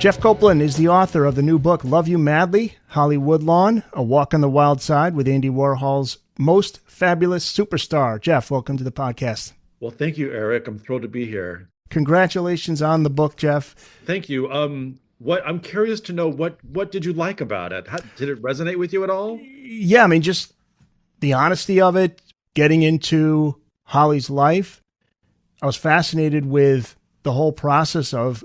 Jeff Copeland is the author of the new book, Love You Madly, Holly Woodlawn, A Walk on the Wild Side with Andy Warhol's most fabulous superstar. Jeff, welcome to the podcast. Well, thank you, Eric. I'm thrilled to be here. Congratulations on the book, Jeff. Thank you. What I'm curious to know, what did you like about it? Did it resonate with you at all? Yeah, I mean, just the honesty of it, getting into Holly's life. I was fascinated with the whole process of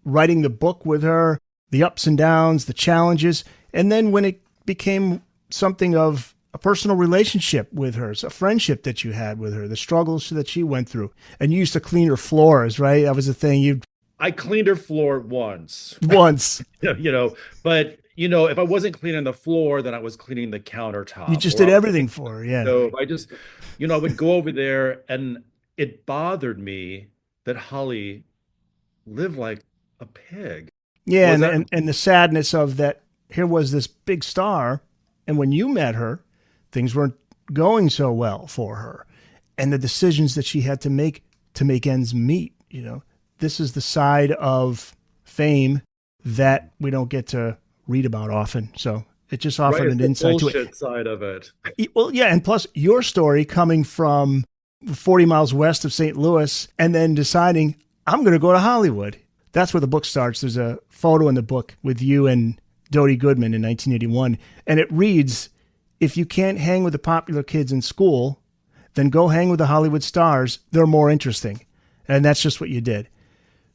writing the book with her, the ups and downs, the challenges, and then when it became something of a personal relationship with her, it's a friendship that you had with her, the struggles that she went through. And you used to clean her floors, right? That was the thing. I cleaned her floor once. Once. But if I wasn't cleaning the floor, then I was cleaning the countertop. You just did everything for her, yeah. So I would go over there, and it bothered me that Holly lived like a pig. Yeah, and the sadness of that, here was this big star, and when you met her, things weren't going so well for her. And the decisions that she had to make ends meet, This is the side of fame that we don't get to read about often. So it just offered an insight to it. Bullshit side of it. Well, yeah, and plus your story coming from 40 miles west of St. Louis and then deciding, I'm going to go to Hollywood. That's where the book starts. There's a photo in the book with you and Dodie Goodman in 1981. And it reads, if you can't hang with the popular kids in school, then go hang with the Hollywood stars. They're more interesting. And that's just what you did.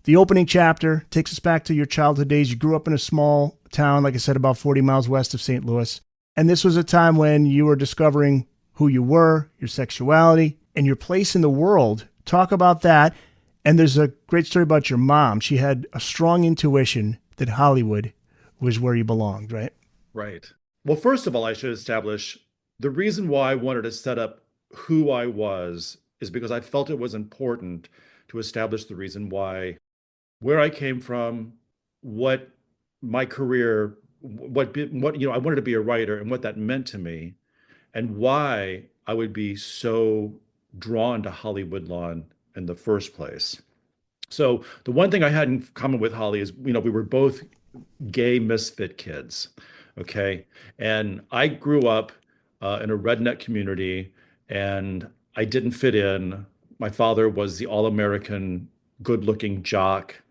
The opening chapter takes us back to your childhood days. You grew up in a small town, like I said, about 40 miles west of St. Louis. And this was a time when you were discovering who you were, your sexuality, and your place in the world. Talk about that. And there's a great story about your mom. She had a strong intuition that Hollywood was where you belonged, right? Right. Well, first of all, I should establish the reason why I wanted to set up who I was is because I felt it was important to establish the reason why, where I came from, what my career, I wanted to be a writer and what that meant to me, and why I would be so drawn to Holly Woodlawn in the first place. So the one thing I had in common with Holly is, we were both gay misfit kids. Okay. And I grew up in a redneck community and I didn't fit in. My father was the all-American good-looking jock,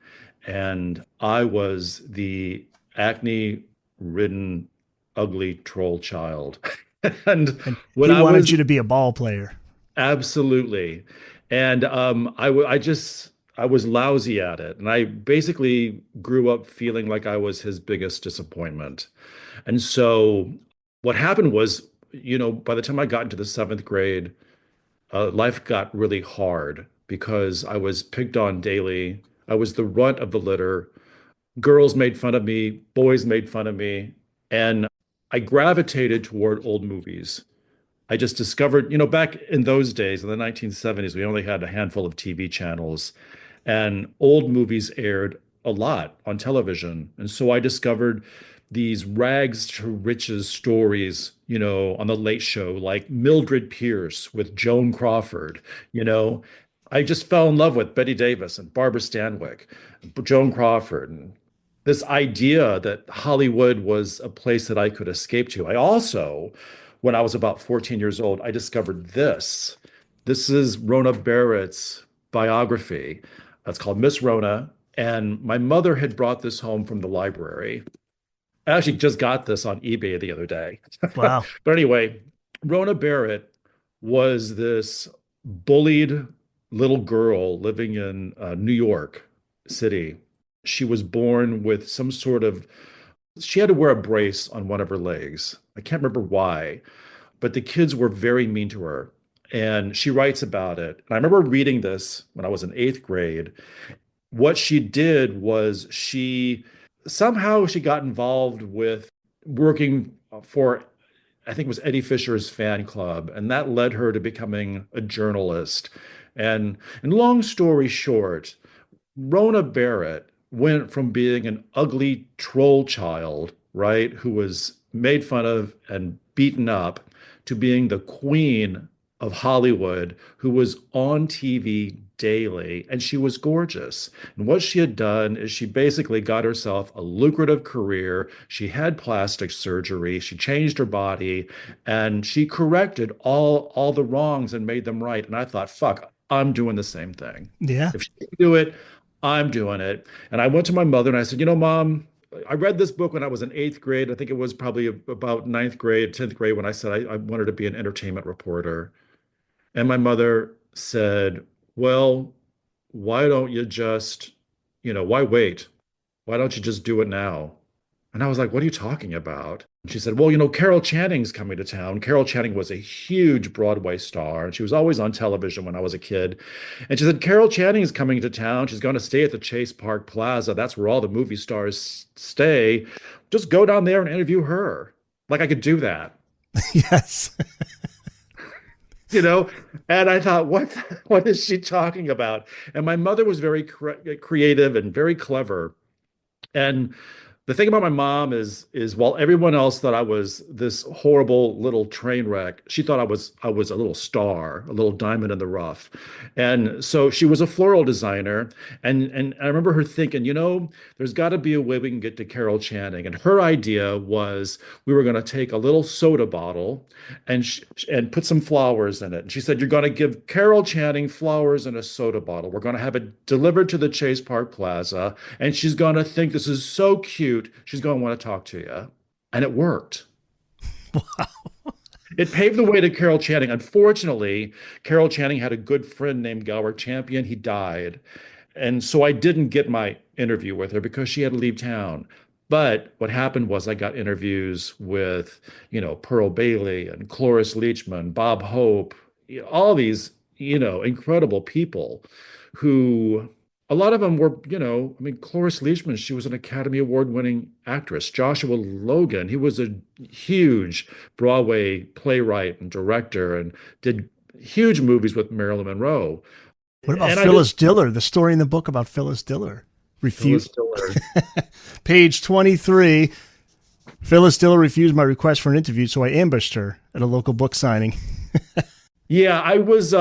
and I was the acne-ridden, ugly troll child. and when he wanted you to be a ball player. Absolutely. And I was lousy at it. And I basically grew up feeling like I was his biggest disappointment. And so what happened was, by the time I got into the 7th grade, life got really hard because I was picked on daily. I was the runt of the litter. Girls made fun of me, boys made fun of me. And I gravitated toward old movies. I just discovered, back in those days, in the 1970s, we only had a handful of TV channels, and old movies aired a lot on television. And so I discovered these rags to riches stories, on the Late Show, like Mildred Pierce with Joan Crawford. I just fell in love with Betty Davis and Barbara Stanwyck, Joan Crawford, and this idea that Hollywood was a place that I could escape to. I also, when I was about 14 years old, I discovered this. This is Rona Barrett's biography. It's called Miss Rona. And my mother had brought this home from the library. I actually just got this on eBay the other day. Wow. But anyway, Rona Barrett was this bullied little girl living in New York City. She was born with she had to wear a brace on one of her legs. I can't remember why, but the kids were very mean to her. And she writes about it. And I remember reading this when I was in 8th grade. What she did was she got involved with working for, I think it was Eddie Fisher's fan club. And that led her to becoming a journalist. And long story short, Rona Barrett went from being an ugly troll child, right, who was made fun of and beaten up, to being the queen of Hollywood who was on TV daily, and she was gorgeous. And what she had done is she basically got herself a lucrative career. She had plastic surgery, she changed her body, and she corrected all the wrongs and made them right. And I thought, fuck, I'm doing the same thing. Yeah. If she can do it, I'm doing it. And I went to my mother and I said, Mom, I read this book when I was in eighth grade. I think it was probably about ninth grade, 10th grade when I said I wanted to be an entertainment reporter. And my mother said, well, why don't you just, why wait? Why don't you just do it now? And I was like, what are you talking about? And she said, well, Carol Channing's coming to town. Carol Channing was a huge Broadway star, and she was always on television when I was a kid. And she said, Carol Channing is coming to town. She's going to stay at the Chase Park Plaza. That's where all the movie stars stay. Just go down there and interview her. Like I could do that. Yes. And I thought, what is she talking about? And my mother was very creative and very clever. And the thing about my mom is while everyone else thought I was this horrible little train wreck, she thought I was a little star, a little diamond in the rough. And so she was a floral designer, and I remember her thinking, there's got to be a way we can get to Carol Channing. And her idea was we were going to take a little soda bottle and put some flowers in it. And she said, you're going to give Carol Channing flowers in a soda bottle. We're going to have it delivered to the Chase Park Plaza, and she's going to think this is so cute. She's going to want to talk to you. And it worked. Wow. It paved the way to Carol Channing. Unfortunately, Carol Channing had a good friend named Gower Champion. He died. And so I didn't get my interview with her because she had to leave town. But what happened was I got interviews with, Pearl Bailey and Cloris Leachman, Bob Hope, all these, incredible people who a lot of them were, Cloris Leachman, she was an Academy Award winning actress. Joshua Logan, he was a huge Broadway playwright and director and did huge movies with Marilyn Monroe. What about Phyllis Diller? The story in the book about Phyllis Diller. Refused. Page 23. Phyllis Diller refused my request for an interview, so I ambushed her at a local book signing. Yeah, I was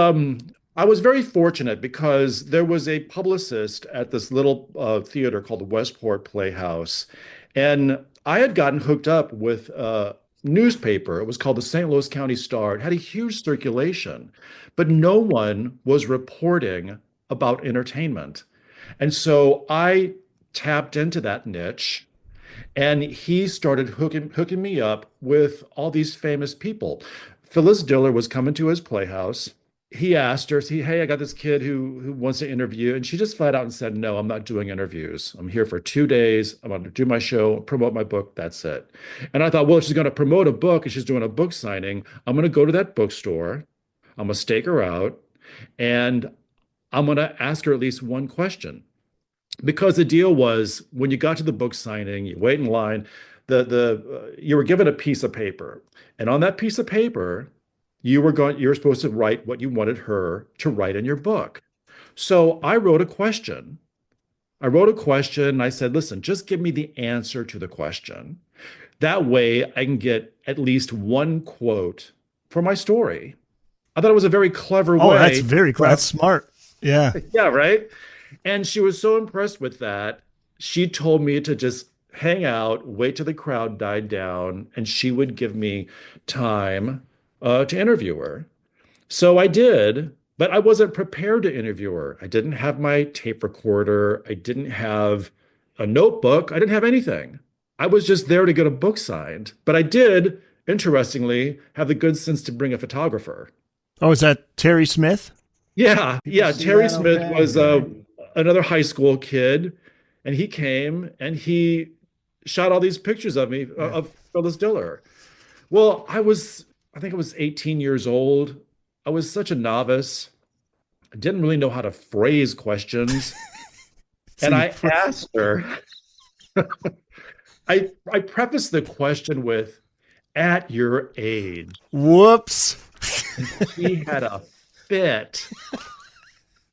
very fortunate because there was a publicist at this little theater called the Westport Playhouse. And I had gotten hooked up with a newspaper. It was called the St. Louis County Star. It had a huge circulation, but no one was reporting about entertainment. And so I tapped into that niche, and he started hooking me up with all these famous people. Phyllis Diller was coming to his playhouse. He asked her, hey, I got this kid who wants to interview. And she just flat out and said, no, I'm not doing interviews. I'm here for 2 days. I'm going to do my show, promote my book. That's it. And I thought, well, if she's going to promote a book and she's doing a book signing, I'm going to go to that bookstore. I'm going to stake her out. And I'm going to ask her at least one question. Because the deal was when you got to the book signing, you wait in line, you were given a piece of paper. And on that piece of paper, you were supposed to write what you wanted her to write in your book. So I wrote a question. I said, listen, just give me the answer to the question. That way I can get at least one quote for my story. I thought it was a very clever way. Oh, that's very clever. That's smart. Yeah. Yeah, right. And she was so impressed with that. She told me to just hang out, wait till the crowd died down, and she would give me time to interview her. So I did, but I wasn't prepared to interview her. I didn't have my tape recorder. I didn't have a notebook. I didn't have anything. I was just there to get a book signed. But I did, interestingly, have the good sense to bring a photographer. Oh, is that Terry Smith? Yeah. Terry Smith was another high school kid, and he came and he shot all these pictures of me, of Phyllis Diller. Well, I think I was 18 years old. I was such a novice. I didn't really know how to phrase questions. And I asked her, I prefaced the question with, at your age. Whoops. And she had a fit.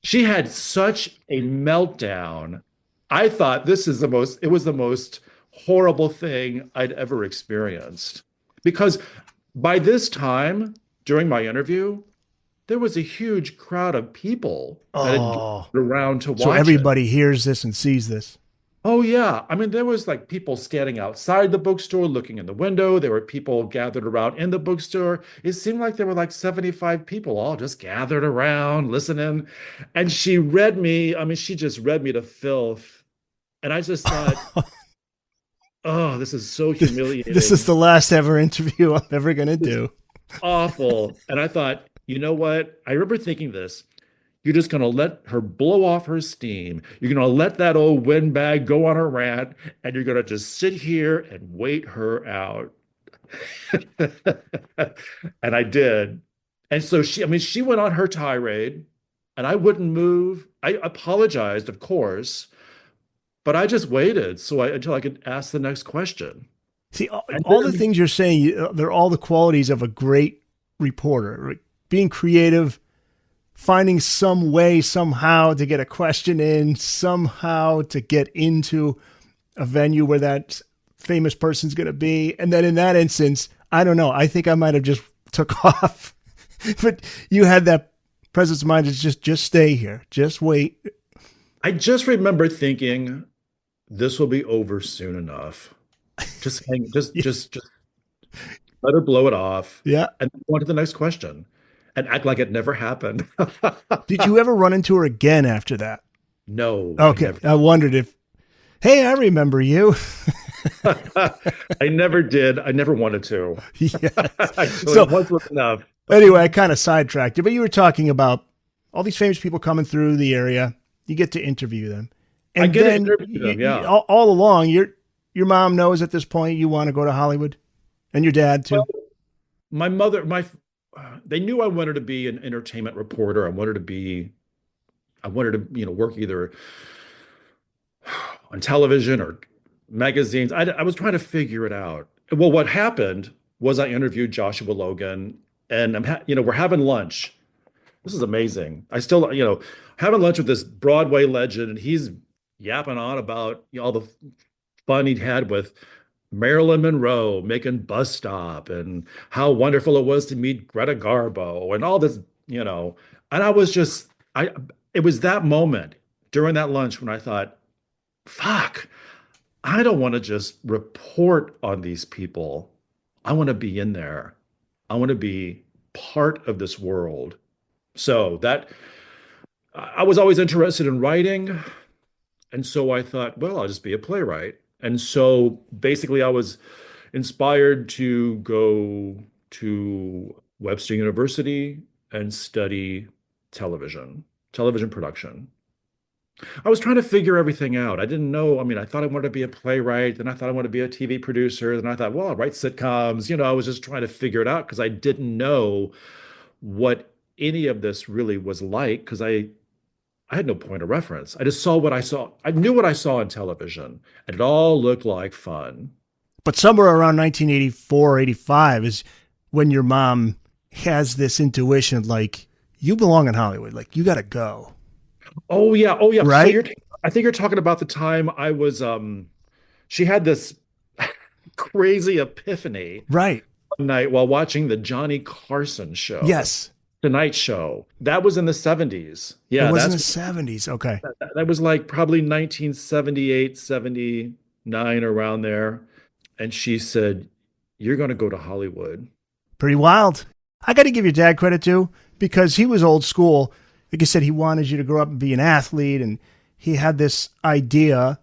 She had such a meltdown. I thought it was the most horrible thing I'd ever experienced. Because by this time, during my interview, there was a huge crowd of people that had gathered Oh, around to so watch it. everybody hears this and sees this. Oh yeah. I mean, there was like people standing outside the bookstore looking in the window. There were people gathered around in the bookstore. It seemed like there were like 75 people all just gathered around listening. And she read me, I mean, she just read me to filth. And I just thought, oh, this is so This is humiliating. the last ever interview I'm ever going to It's do. awful. And I thought, you know what? I remember thinking this. You're just going to let her blow off her steam. You're going to let that old windbag go on her rant, and you're going to just sit here and wait her out. And I did. And so she, I mean, she went on her tirade, and I wouldn't move. I apologized, of course, but I just waited until I could ask the next question. See, And all the then things you're saying, they're all the qualities of a great reporter. Right? Being creative, finding some way, somehow to get a question in, somehow to get into a venue where that famous person's going to be. And then in that instance, I don't know. I think I might have just took off. But you had that presence of mind to just stay here. Just wait. I just remember thinking, this will be over soon enough. Just hang, just let her blow it off Yeah. and go on to the next question and act like it never happened. Did you ever run into her again after that? No, I Okay. never. I wondered if, hey, I remember you. I never did. I never wanted to. Yeah. Actually, So once was enough. anyway, I kind of sidetracked you, but you were talking about all these famous people coming through the area. You get to interview them. I And get to then interview them, yeah. all along, your mom knows at this point you want to go to Hollywood, and your dad Well, too. my mother, they knew I wanted to be an entertainment reporter. I wanted to, work either on television or magazines. I was trying to figure it out. Well, what happened was I interviewed Joshua Logan, and we're having lunch. This is amazing. I still, having lunch with this Broadway legend, and he's yapping on about all the fun he'd had with Marilyn Monroe making Bus Stop and how wonderful it was to meet Greta Garbo and all this, and I was just, it was that moment during that lunch when I thought, fuck, I don't want to just report on these people. I want to be in there. I want to be part of this world. So that I was always interested in writing. And so I thought, well, I'll just be a playwright. And so basically, I was inspired to go to Webster University and study television production. I was trying to figure everything out. I didn't know. I mean, I thought I wanted to be a playwright, then I thought I wanted to be a TV producer, then I thought, well, I'll write sitcoms. I was just trying to figure it out because I didn't know what any of this really was like because I had no point of reference. I just saw what I saw. I knew what I saw on television, and it all looked like fun. But somewhere around 1984, 85 is when your mom has this intuition like, you belong in Hollywood. Like, you got to go. Oh yeah, oh yeah. So Right? I think you're talking about the time I was she had this crazy epiphany Right. one night while watching the Johnny Carson show, Yes. Tonight Show. That was in the 70s. It Yeah, was in the 70s. Okay. that was like probably 1978, 79 around there. And she said, "You're going to go to Hollywood." Pretty wild. I got to give your dad credit too, because he was old school. Like I said, he wanted you to grow up and be an athlete, and he had this idea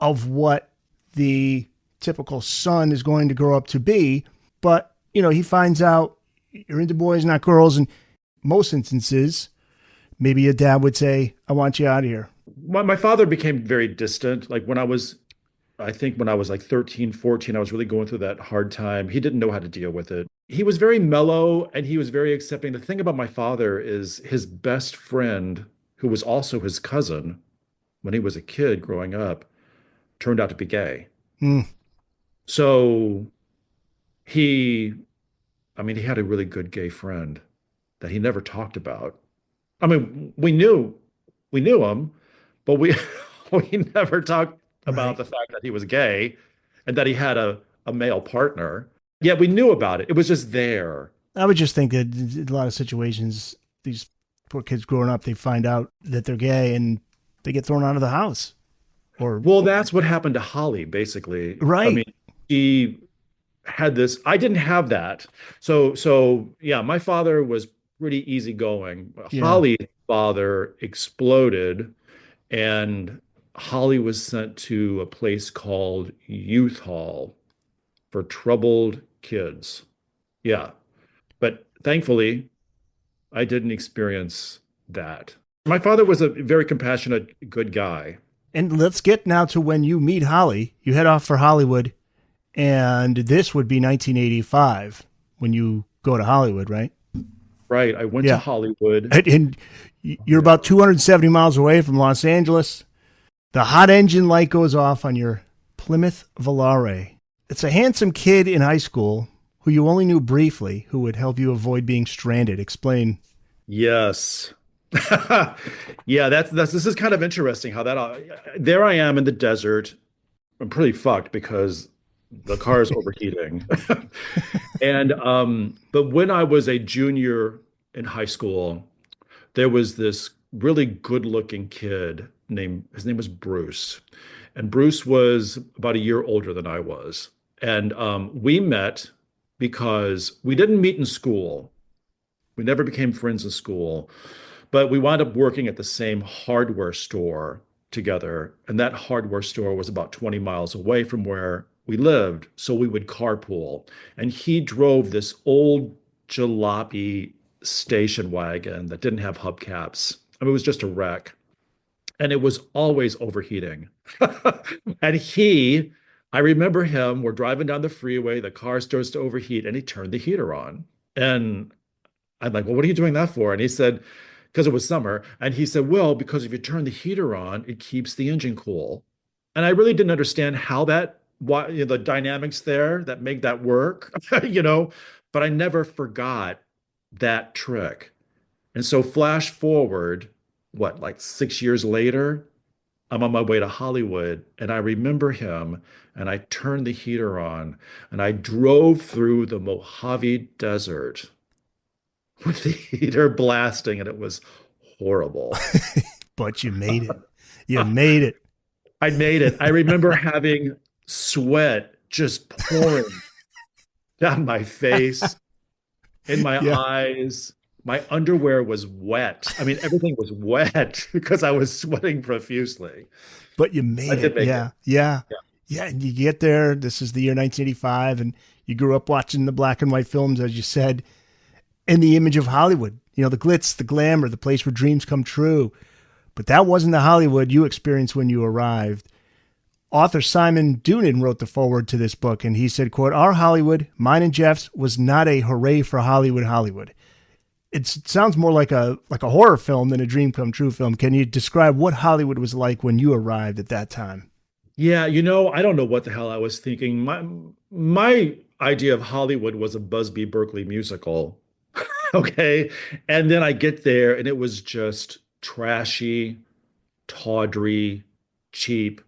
of what the typical son is going to grow up to be. But, he finds out you're into boys, not girls. And most instances, maybe a dad would say, I want you out of here. My father became very distant. Like I think when I was like 13, 14, I was really going through that hard time. He didn't know how to deal with it. He was very mellow and he was very accepting. The thing about my father is his best friend, who was also his cousin when he was a kid growing up, turned out to be gay. Mm, So he, I mean, he had a really good gay friend that he never talked about. I mean, we knew him, but we we never talked about right. the fact that he was gay and that he had a male partner. Yeah, we knew about it. It was just there. I would just think that in a lot of situations, these poor kids growing up, they find out that they're gay and they get thrown out of the house. Or Well, that's what happened to Holly, basically. I right. mean, she had this, I didn't have that. So yeah, my father was pretty easygoing. Yeah. Holly's father exploded, and Holly was sent to a place called Youth Hall for troubled kids. Yeah. But thankfully, I didn't experience that. My father was a very compassionate, good guy. And let's get now to when you meet Holly. You head off for Hollywood, and this would be 1985 when you go to Hollywood, right? Right. I went to Yeah. Hollywood. And you're about 270 miles away from Los Angeles. The hot engine light goes off on your Plymouth Volare. It's a handsome kid in high school who you only knew briefly who would help you avoid being stranded. Explain. Yes. Yeah, that's this is kind of interesting how that there I am in the desert. I'm pretty fucked because the car is overheating. And but when I was a junior in high school, there was this really good-looking kid named his name was Bruce. And Bruce was about a year older than I was. And we met because we didn't meet in school. We never became friends in school, but we wound up working at the same hardware store together. And that hardware store was about 20 miles away from where we lived. So we would carpool. And he drove this old jalopy station wagon that didn't have hubcaps. I mean, it was just a wreck. And it was always overheating. And I remember him, we're driving down the freeway, the car starts to overheat, and he turned the heater on. And I'm like, well, what are you doing that for? And he said, because it was summer. And he said, well, because if you turn the heater on, it keeps the engine cool. And I really didn't understand how why, the dynamics there that make that work, but I never forgot that trick. And so flash forward, what, like 6 years later, I'm on my way to Hollywood and I remember him and I turned the heater on and I drove through the Mojave Desert with the heater blasting, and it was horrible. But you made it. You made it. I made it. I remember having sweat just pouring down my face, in my Yeah. eyes. My underwear was wet. I mean, everything was wet because I was sweating profusely. But you I made did it. make it. Yeah. Yeah. Yeah. Yeah. And you get there. This is the year 1985. And you grew up watching the black and white films, as you said, and the image of Hollywood, the glitz, the glamour, the place where dreams come true. But that wasn't the Hollywood you experienced when you arrived. Author Simon Doonan wrote the foreword to this book, and he said, quote, "Our Hollywood, mine and Jeff's, was not a hooray for Hollywood Hollywood." It sounds more like a horror film than a dream come true film. Can you describe what Hollywood was like when you arrived at that time? Yeah, I don't know what the hell I was thinking. My idea of Hollywood was a Busby Berkeley musical. Okay. And then I get there and it was just trashy, tawdry, cheap.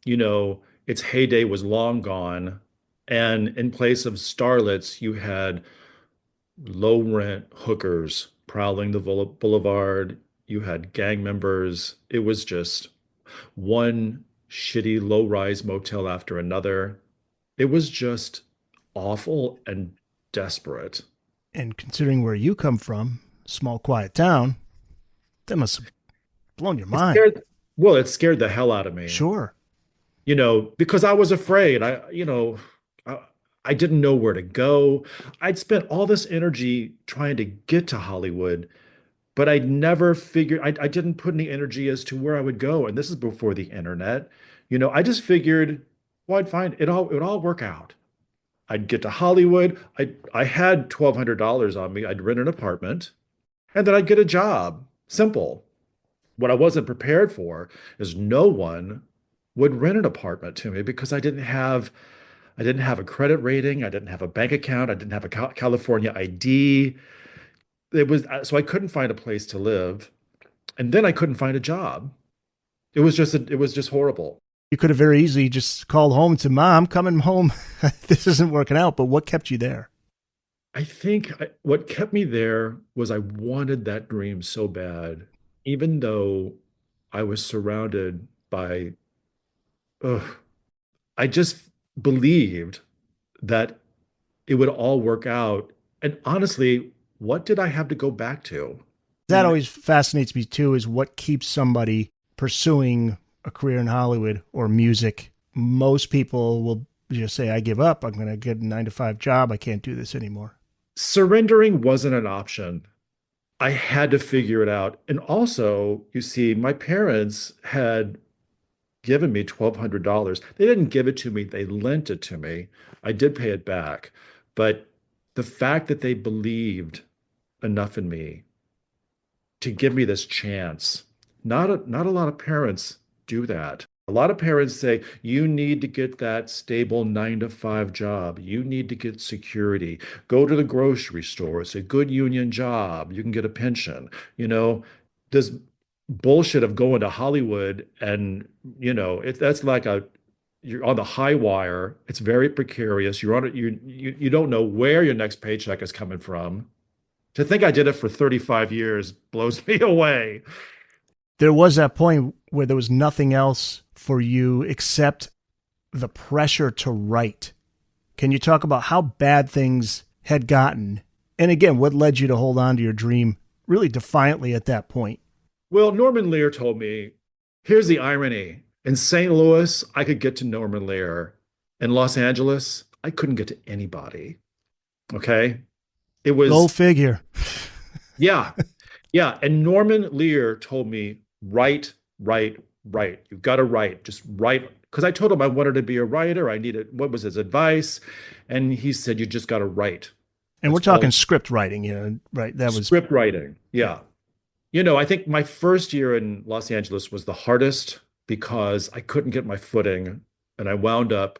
Its heyday was long gone. And in place of starlets, you had low rent hookers prowling the boulevard. You had gang members. It was just one shitty low rise motel after another. It was just awful and desperate. And considering where you come from, small, quiet town, that must have blown your It mind. scared, well, it scared the hell out of me, Sure. because I was afraid. I, I didn't know where to go. I'd spent all this energy trying to get to Hollywood, but I never figured, I didn't put any energy as to where I would go. And this is before the internet. I just figured, well, it would all work out. I'd get to Hollywood. I had $1,200 on me. I'd rent an apartment and then I'd get a job. Simple. What I wasn't prepared for is no one would rent an apartment to me because I didn't have a credit rating. I didn't have a bank account. I didn't have a California ID. So I couldn't find a place to live. And then I couldn't find a job. It was just horrible. You could have very easily just called home and said, "Mom, I'm coming home. This isn't working out." But what kept you there? I think what kept me there was I wanted that dream so bad, even though I was surrounded by, ugh, I just believed that it would all work out. And honestly, what did I have to go back to? I That mean, always fascinates me too, is what keeps somebody pursuing a career in Hollywood or music. Most people will just say, I give up. I'm going to get a 9 to 5 job. I can't do this anymore. surrendering wasn't an option. I had to figure it out. And also, you see, my parents had given me $1,200. They didn't give it to me, they lent it to me. I did pay it back. But the fact that they believed enough in me to give me this chance, not a lot of parents do that. A lot of parents say, you need to get that stable 9 to 5 job. You need to get security. Go to the grocery store. It's a good union job. You can get a pension. You know, this bullshit of going to Hollywood and, that's like you're on the high wire. It's very precarious. You're on it. You don't know where your next paycheck is coming from. To think I did it for 35 years blows me away. There was that point where there was nothing else for you except the pressure to write. Can you talk about how bad things had gotten? And again, what led you to hold on to your dream really defiantly at that point? Well, Norman Lear told me, here's the irony. In St. Louis, I could get to Norman Lear. In Los Angeles, I couldn't get to anybody. Okay. It Go was, figure. yeah, yeah. And Norman Lear told me, write, write, write. You've got to write, just write. Because I told him I wanted to be a writer. I needed, what was his advice? And he said, you just got to write. And we're That's talking all. script writing, right? That was, Script writing. Yeah. I think my first year in Los Angeles was the hardest because I couldn't get my footing and I wound up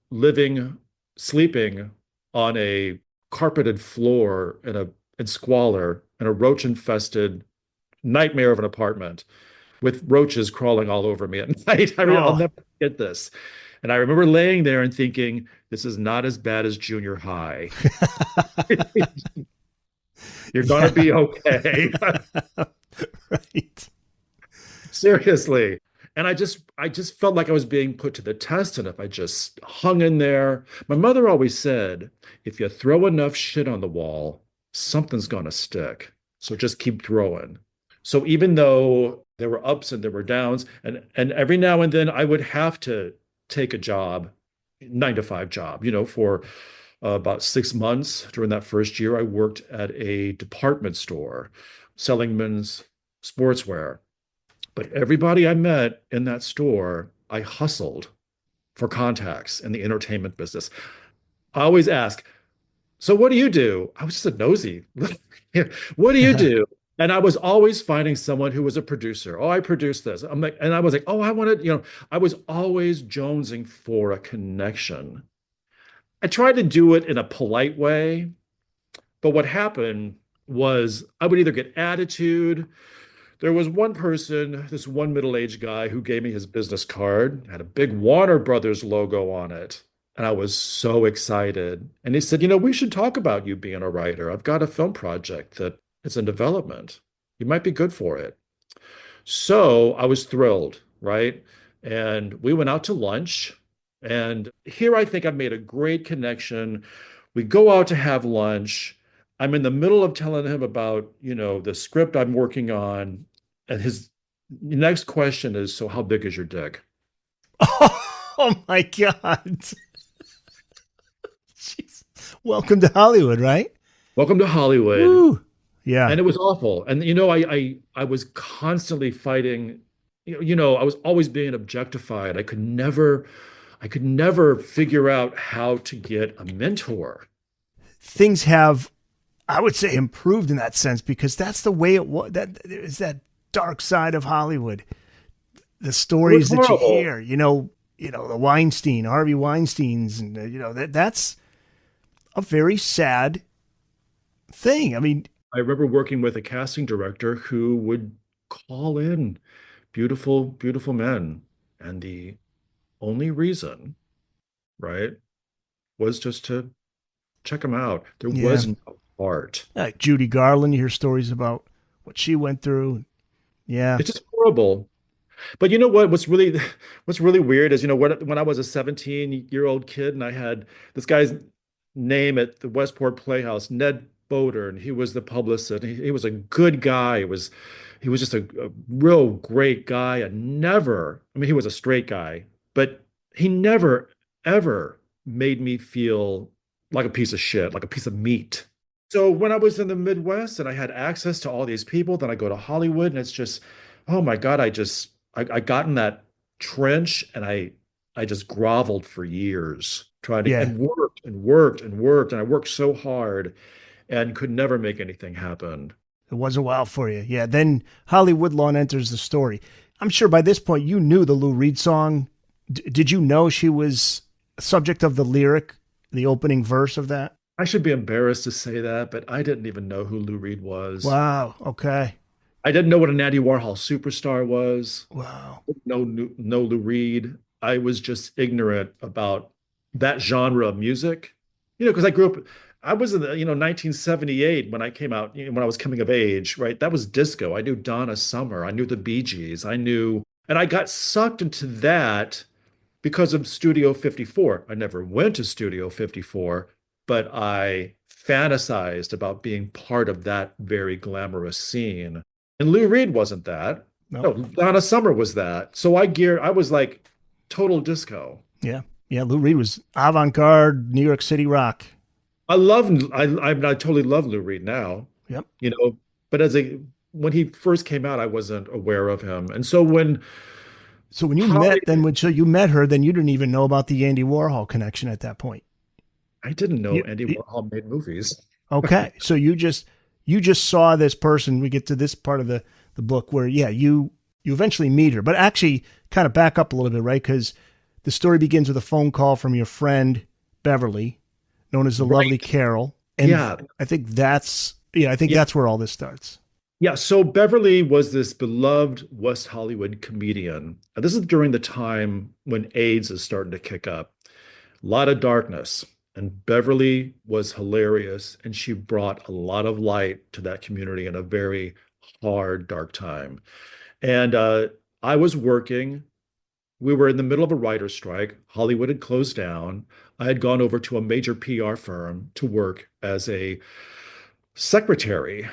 living, sleeping on a carpeted floor in squalor in a roach infested nightmare of an apartment with roaches crawling all over me at night. I mean, I'll oh, never forget this. And I remember laying there and thinking, this is not as bad as junior high. You're going to yeah. be okay. Right. Seriously. And I just felt like I was being put to the test. And if I just hung in there, my mother always said, if you throw enough shit on the wall, something's gonna stick. So just keep throwing. So even though there were ups and there were downs, and every now and then I would have to take a job, 9 to 5 job, for about 6 months during that first year, I worked at a department store selling men's sportswear. But everybody I met in that store, I hustled for contacts in the entertainment business. I always ask, so what do you do? I was just a nosy. What do you do? And I was always finding someone who was a producer. Oh, I produced this. I'm like, and I was like, oh, I wanted, I was always jonesing for a connection. I tried to do it in a polite way, but what happened was I would either get attitude. There was one person, this one middle-aged guy, who gave me his business card, had a big Warner Brothers logo on it. And I was so excited. And he said, we should talk about you being a writer. I've got a film project that is in development. You might be good for it. So I was thrilled, right? And we went out to lunch. And here I think I've made a great connection. We go out to have lunch. I'm in the middle of telling him about, the script I'm working on. And his next question is, so how big is your dick? Oh my God. Jeez. Welcome to Hollywood, right? Welcome to Hollywood. Woo. Yeah. And it was awful. And I was constantly fighting, I was always being objectified. I could never figure out how to get a mentor. Things have, I would say, improved in that sense because that's the way it was. That is that dark side of Hollywood. The It was stories that you horrible. hear, the Weinstein, Harvey Weinsteins, and that's a very sad thing. I mean, I remember working with a casting director who would call in beautiful, beautiful men. And the only reason, right, was just to Check them out. There Yeah. was no art. Like Judy Garland, you hear stories about what she went through. Yeah. It's just horrible. But you know what? What's really weird is, when I was a 17-year-old kid and I had this guy's name at the Westport Playhouse, Ned Boder, and he was the publicist. He was a good guy. He was just a real great guy. And never, I mean, he was a straight guy, but he never ever made me feel like a piece of shit, like a piece of meat. So when I was in the Midwest and I had access to all these people, then I go to Hollywood and it's just, oh my God, I got in that trench and I just groveled for years trying to Yeah. and worked and worked and worked and I worked so hard and could never make anything happen. It was a while for you. Yeah. Then Holly Woodlawn enters the story. I'm sure by this point you knew the Lou Reed song. Did you know she was subject of the lyric, the opening verse of that? I should be embarrassed to say that, but I didn't even know who Lou Reed was. Wow. Okay. I didn't know what an Andy Warhol superstar was. Wow. No Lou Reed. I was just ignorant about that genre of music. Because I grew up, I was in the, 1978 when I came out, when I was coming of age, right? That was disco. I knew Donna Summer. I knew the Bee Gees. And I got sucked into that because of Studio 54. I never went to Studio 54, but I fantasized about being part of that very glamorous scene. And Lou Reed wasn't that. No. No, Donna Summer was that. So I was like total disco. Yeah. Yeah. Lou Reed was avant garde New York City rock. I totally love Lou Reed now, Yep. but when he first came out, I wasn't aware of him. And So when you Holly, met, so you met her, then you didn't even know about the Andy Warhol connection at that point. I didn't know You, Andy Warhol made movies. okay. So you just saw this person. We get to this part of the book where, yeah, you eventually meet her, but actually kind of back up a little bit, right? Because the story begins with a phone call from your friend, Beverly, known as the lovely Right. Carol. And Yeah. I think Yeah. that's where all this starts. Yeah, so Beverly was this beloved West Hollywood comedian. This is during the time when AIDS is starting to kick up. A lot of darkness. And Beverly was hilarious, and she brought a lot of light to that community in a very hard, dark time. And I was working. We were in the middle of a writer's strike. Hollywood had closed down. I had gone over to a major PR firm to work as a secretary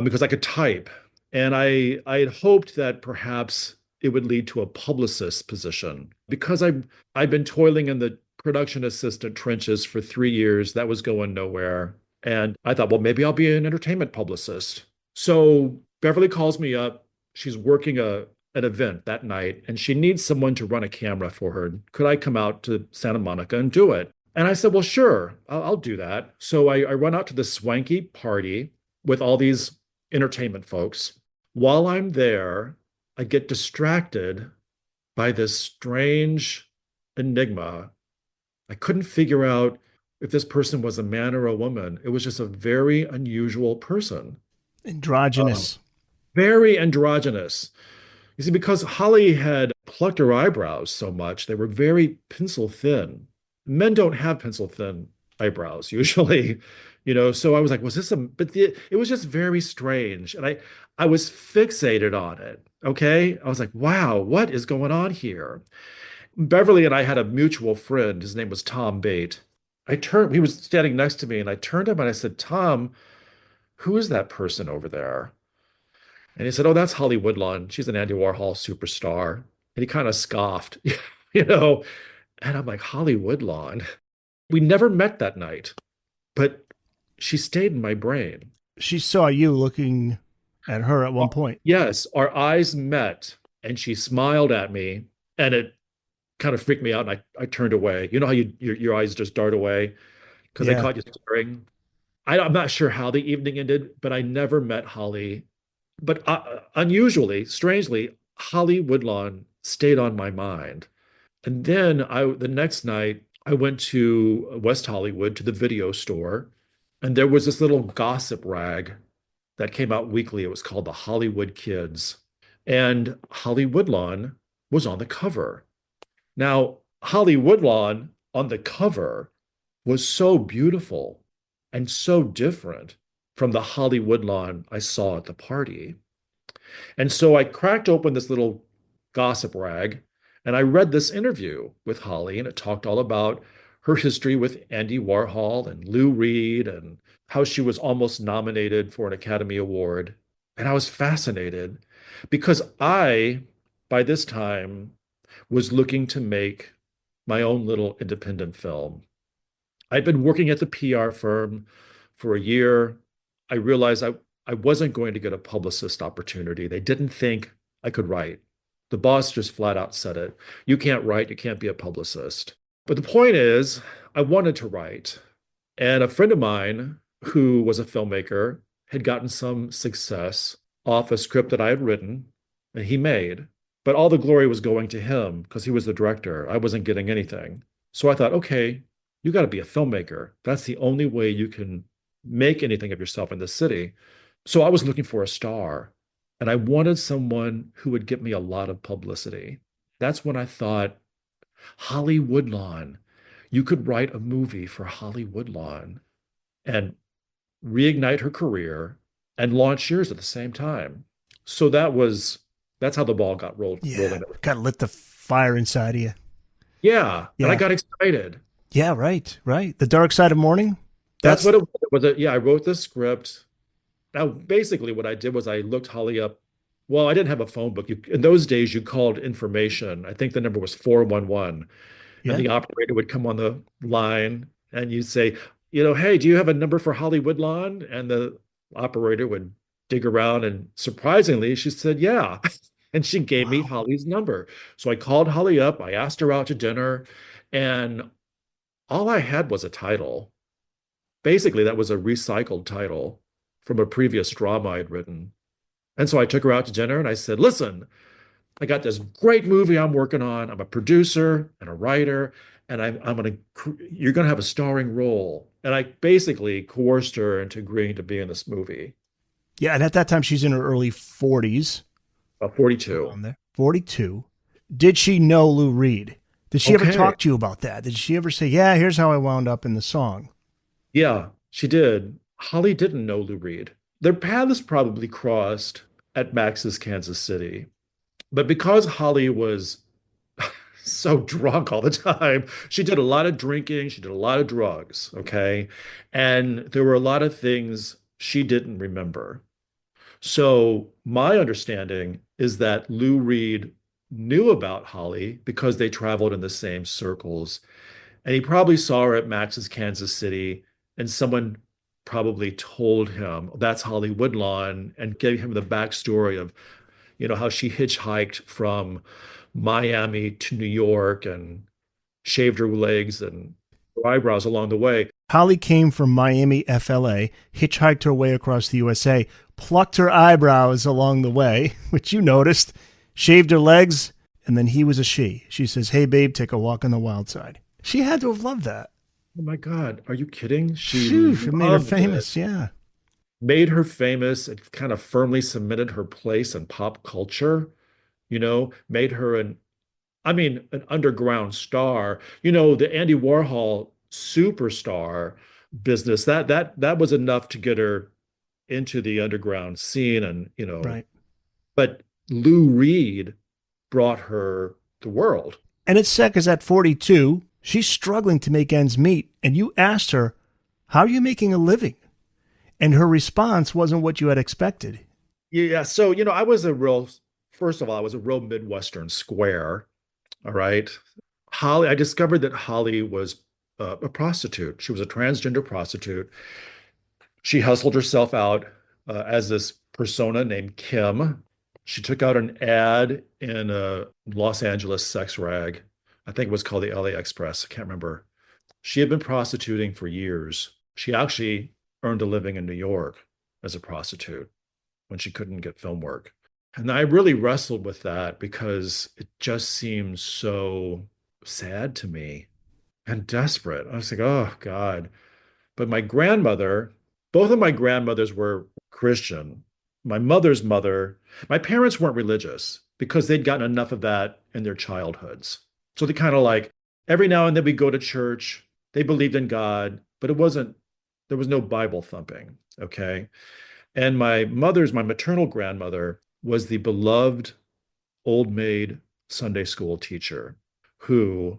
because I could type. And I had hoped that perhaps it would lead to a publicist position because I'd been toiling in the production assistant trenches for 3 years. That was going nowhere. And I thought, well, maybe I'll be an entertainment publicist. So Beverly calls me up. She's working an event that night and she needs someone to run a camera for her. Could I come out to Santa Monica and do it? And I said, well, sure, I'll do that. So I run out to the swanky party with all these entertainment folks. While I'm there, I get distracted by this strange enigma. I couldn't figure out if this person was a man or a woman. It was just a very unusual person, uh, Androgynous. very androgynous. You see, because Holly had plucked her eyebrows so much, they were very pencil thin. Men don't have pencil thin eyebrows usually, So I was like, was this it was just very strange. And I was fixated on it. Okay. I was like, wow, what is going on here? Beverly and I had a mutual friend. His name was Tom Bate. He was standing next to me and I turned to him and I said, Tom, who is that person over there? And he said, oh, that's Holly Woodlawn. She's an Andy Warhol superstar. And he kind of scoffed, you know. And I'm like, Holly Woodlawn. We never met that night, but she stayed in my brain. She saw you looking at her at one point. Yes, our eyes met and she smiled at me and it kind of freaked me out and I turned away. You know how your eyes just dart away because I Yeah. caught you staring. I'm not sure how the evening ended, but I never met Holly. But unusually, strangely, Holly Woodlawn stayed on my mind. And then the next night, I went to West Hollywood to the video store, and there was this little gossip rag that came out weekly. It was called the Hollywood Kids, and Holly Woodlawn was on the cover. Now, Holly Woodlawn on the cover was so beautiful and so different from the Holly Woodlawn I saw at the party. And so I cracked open this little gossip rag and I read this interview with Holly, and it talked all about her history with Andy Warhol and Lou Reed and how she was almost nominated for an Academy Award. And I was fascinated because by this time, was looking to make my own little independent film. I'd been working at the PR firm for a year. I realized I wasn't going to get a publicist opportunity. They didn't think I could write. The boss just flat out said it. You can't write, you can't be a publicist. But the point is, I wanted to write. And a friend of mine who was a filmmaker had gotten some success off a script that I had written and he made. But all the glory was going to him because he was the director. I wasn't getting anything. So I thought, okay, you got to be a filmmaker. That's the only way you can make anything of yourself in this city. So I was looking for a star, and I wanted someone who would get me a lot of publicity. That's when I thought, Holly Woodlawn. You could write a movie for Holly Woodlawn and reignite her career and launch yours at the same time. So that's how the ball got Yeah. rolling. Got lit the fire inside of you. Yeah, and I Yeah. got excited. Yeah, right, right. The Dark Side of Morning. That's That's what it was. Yeah, I wrote the script. Now, basically, what I did was I looked Holly up. Well, I didn't have a phone book. In those days, you called information. I think the number was 411, and yeah. the operator would come on the line and you'd say, hey, do you have a number for Holly Woodlawn? And the operator would dig around, and surprisingly, she said, yeah. And she gave me Wow. Holly's number. So I called Holly up. I asked her out to dinner, and all I had was a title. Basically, that was a recycled title from a previous drama I'd written. And so I took her out to dinner and I said, listen, I got this great movie I'm working on. I'm a producer and a writer, and you're going to have a starring role. And I basically coerced her into agreeing to be in this movie. Yeah, and at that time she's in her early 40s, 42. around there. 42. Did she know Lou Reed? Did she ever Okay. talk to you about that? Did she ever say, "Yeah, here's how I wound up in the song"? Yeah, she did. Holly didn't know Lou Reed. Their paths probably crossed at Max's Kansas City. But because Holly was so drunk all the time, she did a lot of drinking, she did a lot of drugs, okay? And there were a lot of things she didn't remember. So my understanding is that Lou Reed knew about Holly because they traveled in the same circles. And he probably saw her at Max's Kansas City, and someone probably told him that's Holly Woodlawn and gave him the backstory of how she hitchhiked from Miami to New York and shaved her legs and her eyebrows along the way. Holly came from Miami, FLA, hitchhiked her way across the USA, plucked her eyebrows along the way, which you noticed, shaved her legs, and then he was a she. She says, "Hey, babe, take a walk on the wild side." She had to have loved that. Oh my God, are you kidding? She Phew, it made her loved it. famous. Yeah. Made her famous. It kind of firmly cemented her place in pop culture, made her an underground star. The Andy Warhol superstar business, that was enough to get her into the underground scene. And, Right. but Lou Reed brought her the world. And it's sad because at 42, she's struggling to make ends meet. And you asked her, "How are you making a living?" And her response wasn't what you had expected. Yeah. So, first of all, I was a real Midwestern square. All right. I discovered that Holly was a prostitute. She was a transgender prostitute. She hustled herself out as this persona named Kim. She took out an ad in a Los Angeles sex rag. I think it was called the LA Express. I can't remember. She had been prostituting for years. She actually earned a living in New York as a prostitute when she couldn't get film work. And I really wrestled with that because it just seemed so sad to me and desperate. I was like, oh God. But both of my grandmothers were Christian. My mother's mother, my parents weren't religious because they'd gotten enough of that in their childhoods. So they kind of like every now and then we go to church, They believed in God, but there was no Bible thumping. Okay. And my maternal grandmother was the beloved old maid Sunday school teacher who,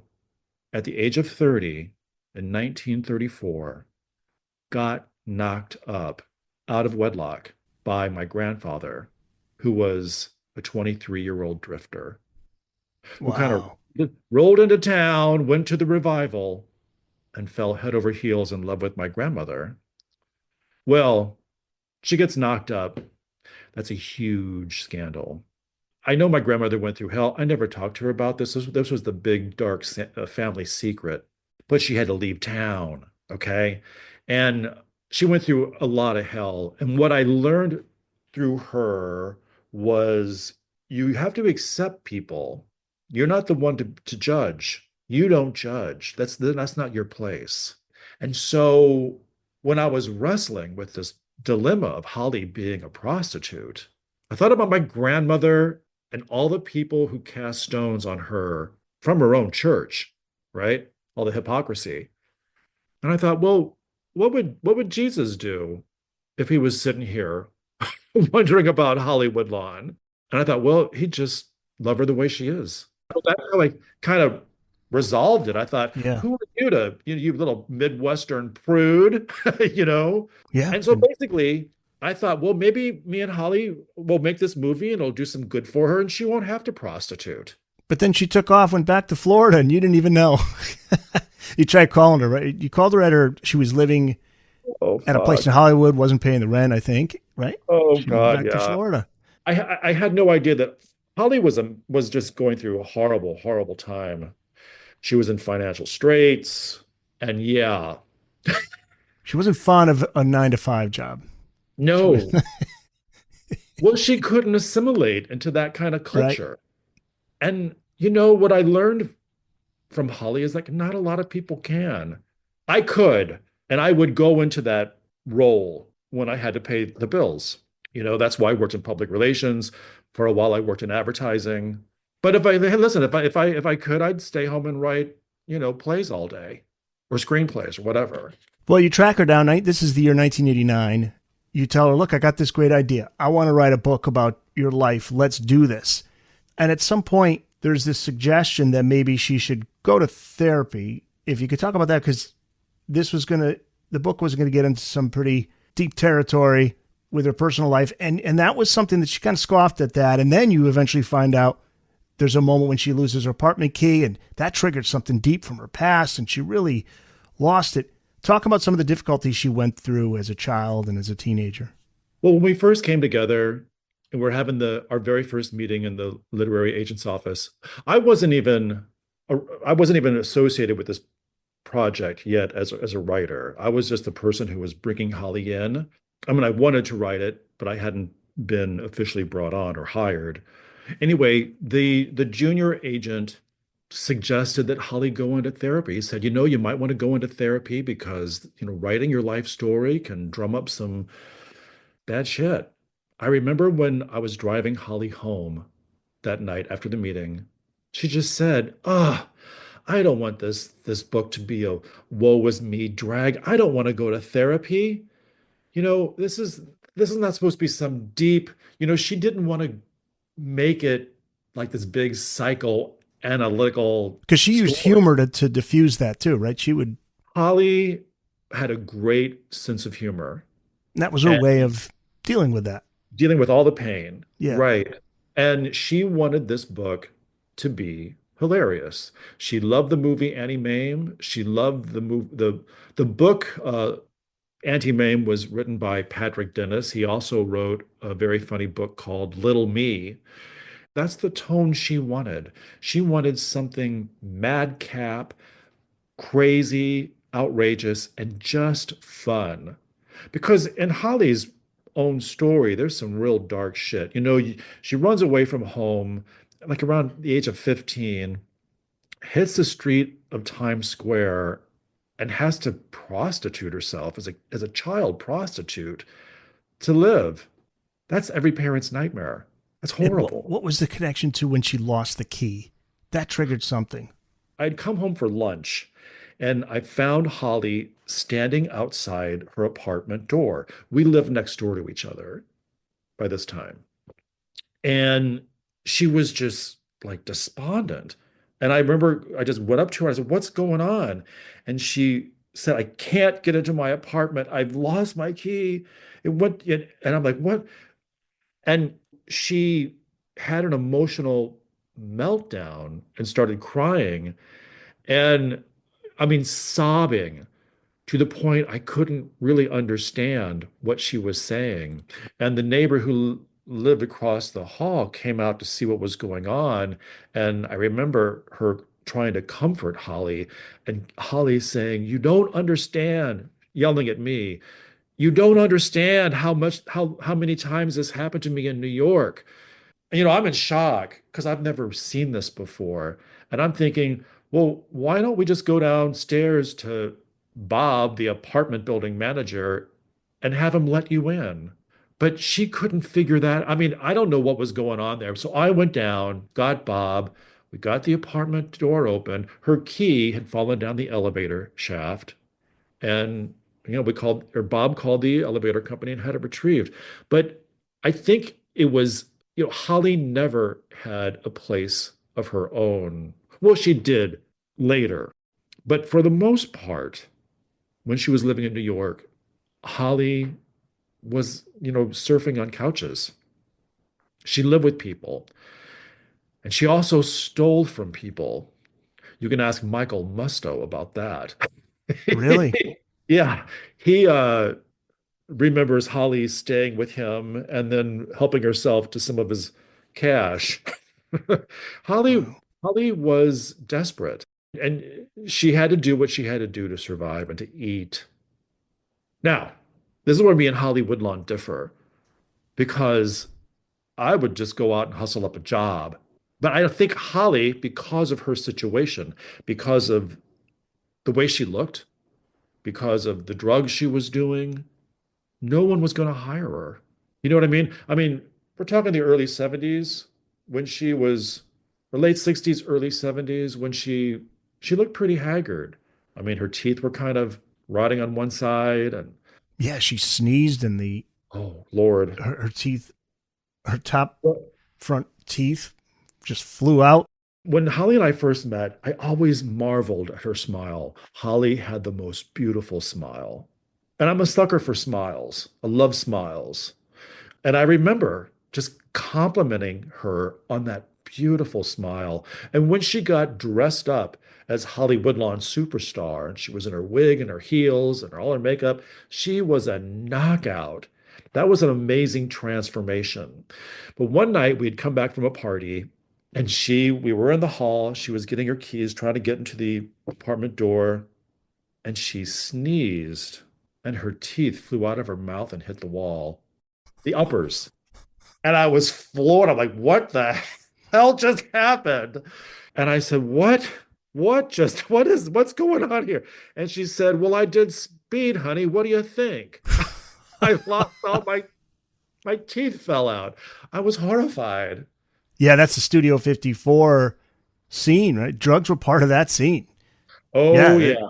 at the age of 30 in 1934, got knocked up out of wedlock by my grandfather, who was a 23-year-old drifter, who kind of Wow. rolled into town, went to the revival, and fell head over heels in love with my grandmother. Well, she gets knocked up. That's a huge scandal. I know my grandmother went through hell. I never talked to her about this. This was the big, dark family secret. But she had to leave town. Okay. And she went through a lot of hell. And what I learned through her was you have to accept people. You're not the one to judge. You don't judge. That's not your place. And so when I was wrestling with this dilemma of Holly being a prostitute, I thought about my grandmother and all the people who cast stones on her from her own church, right? All the hypocrisy. And I thought, well, what would Jesus do if he was sitting here wondering about Hollywood Lawn? And I thought, well, he'd just love her the way she is. So that's how I kind of resolved it. I thought, Yeah. who are you to, you little Midwestern prude, you know? Yeah. And so basically, I thought, well, maybe me and Holly will make this movie and it'll do some good for her and she won't have to prostitute. But then she took off, went back to Florida, and you didn't even know. You tried calling her, right? You called her at her, she was living Oh, at a place fuck. in Hollywood, wasn't paying the rent, I think, right? Oh, She moved God, back to yeah. Florida. I had no idea that Holly was just going through a horrible, horrible time. She was in financial straits. And yeah, She wasn't fond of a 9 to 5 job. She was, no. Well, she couldn't assimilate into that kind of right? culture. And you know what I learned from Holly is like not a lot of people can. I could, and I would go into that role when I had to pay the bills. That's why I worked in public relations. For a while, I worked in advertising. But if I hey, listen, if I could, I'd stay home and write, plays all day or screenplays or whatever. Well, you track her down. This is the year 1989. You tell her, look, I got this great idea. I want to write a book about your life. Let's do this. And at some point, there's this suggestion that maybe she should go to therapy. If you could talk about that, because the book was going to get into some pretty deep territory with her personal life. And that was something that she kind of scoffed at that. And then you eventually find out there's a moment when she loses her apartment key, and that triggered something deep from her past, and she really lost it. Talk about some of the difficulties she went through as a child and as a teenager. Well, when we first came together and we're having our very first meeting in the literary agent's office, I wasn't even I wasn't even associated with this project yet as a writer. I was just the person who was bringing Holly in. I mean, I wanted to write it, but I hadn't been officially brought on or hired. Anyway, the junior agent suggested that Holly go into therapy. He said, you might want to go into therapy because, writing your life story can drum up some bad shit. I remember when I was driving Holly home that night after the meeting, she just said, I don't want this book to be a woe is me drag. I don't want to go to therapy. This is not supposed to be some deep, she didn't want to make it like this big psychoanalytical Because she used story. humor to diffuse that too, right? She would, Holly had a great sense of humor that was her and way of dealing with that. dealing with all the pain. Yeah. Right. And she wanted this book to be hilarious. She loved the movie Annie Mame. She loved the book Auntie Mame was written by Patrick Dennis. He also wrote a very funny book called Little Me. That's the tone she wanted. She wanted something madcap, crazy, outrageous, and just fun. Because in Holly's own story, there's some real dark shit. She runs away from home like around the age of 15, hits the street of Times Square, and has to prostitute herself as a child prostitute to live. That's every parent's nightmare. That's And horrible. what was the connection to when she lost the key? That triggered something. I'd come home for lunch And I found Holly standing outside her apartment door. We lived next door to each other by this time. And she was just like despondent. And I remember I just went up to her. I said, "What's going on?" And she said, "I can't get into my apartment. I've lost my key." And I'm like, "What?" And she had an emotional meltdown and started crying. And I mean, sobbing to the point I couldn't really understand what she was saying. And the neighbor who lived across the hall came out to see what was going on. And I remember her trying to comfort Holly, and Holly saying, "You don't understand," yelling at me. "You don't understand how many times this happened to me in New York." I'm in shock because I've never seen this before. And I'm thinking, well, why don't we just go downstairs to Bob, the apartment building manager, and have him let you in? But she couldn't figure that. I mean, I don't know what was going on there. So I went down, got Bob. We got the apartment door open. Her key had fallen down the elevator shaft. And, we called, or Bob called the elevator company and had it retrieved. But I think it was, Holly never had a place of her own. Well, she did later. But for the most part, when she was living in New York, Holly was, surfing on couches. She lived with people, and she also stole from people. You can ask Michael Musto about that. Really? Yeah, he remembers Holly staying with him and then helping herself to some of his cash. Holly Wow. Holly was desperate, and she had to do what she had to do to survive and to eat. Now, this is where me and Holly Woodlawn differ, because I would just go out and hustle up a job. But I think Holly, because of her situation, because of the way she looked, because of the drugs she was doing, no one was going to hire her. You know what I mean? I mean, we're talking the early 70s when she was, or late 60s, early 70s when she looked pretty haggard. I mean, her teeth were kind of rotting on one side, and Yeah, she sneezed and the oh Lord. her teeth, her top front teeth just flew out. When Holly and I first met, I always marveled at her smile. Holly had the most beautiful smile. And I'm a sucker for smiles. I love smiles. And I remember just complimenting her on that beautiful smile. And when she got dressed up as Holly Woodlawn superstar, and she was in her wig and her heels and all her makeup, she was a knockout. That was an amazing transformation. But one night we'd come back from a party, and we were in the hall. She was getting her keys, trying to get into the apartment door, and she sneezed, and her teeth flew out of her mouth and hit the wall, the uppers. And I was floored. I'm like, what the hell just happened? And I said, what? What's going on here? And she said, well, I did speed, honey. What do you think? I lost all my teeth fell out. I was horrified. Yeah, that's the Studio 54 scene, right? Drugs were part of that scene. Oh, Yeah, yeah.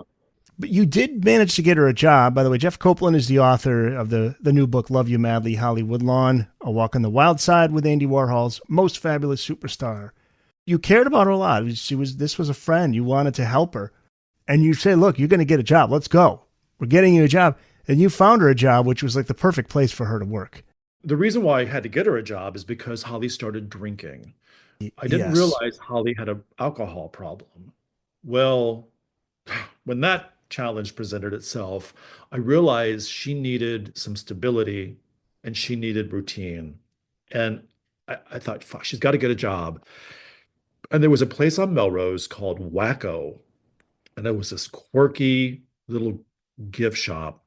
but you did manage to get her a job. By the way, Jeff Copeland is the author of the new book, Love You Madly, Holly Woodlawn, A Walk on the Wild Side with Andy Warhol's Most Fabulous Superstar. You cared about her a lot. This was a friend. You wanted to help her. And you say, look, you're going to get a job. Let's go. We're getting you a job. And you found her a job, which was like the perfect place for her to work. The reason why I had to get her a job is because Holly started drinking. I didn't Yes. realize Holly had an alcohol problem. Well, when that challenge presented itself, I realized she needed some stability and she needed routine. And I thought, fuck, she's got to get a job. And there was a place on Melrose called Wacko. And it was this quirky little gift shop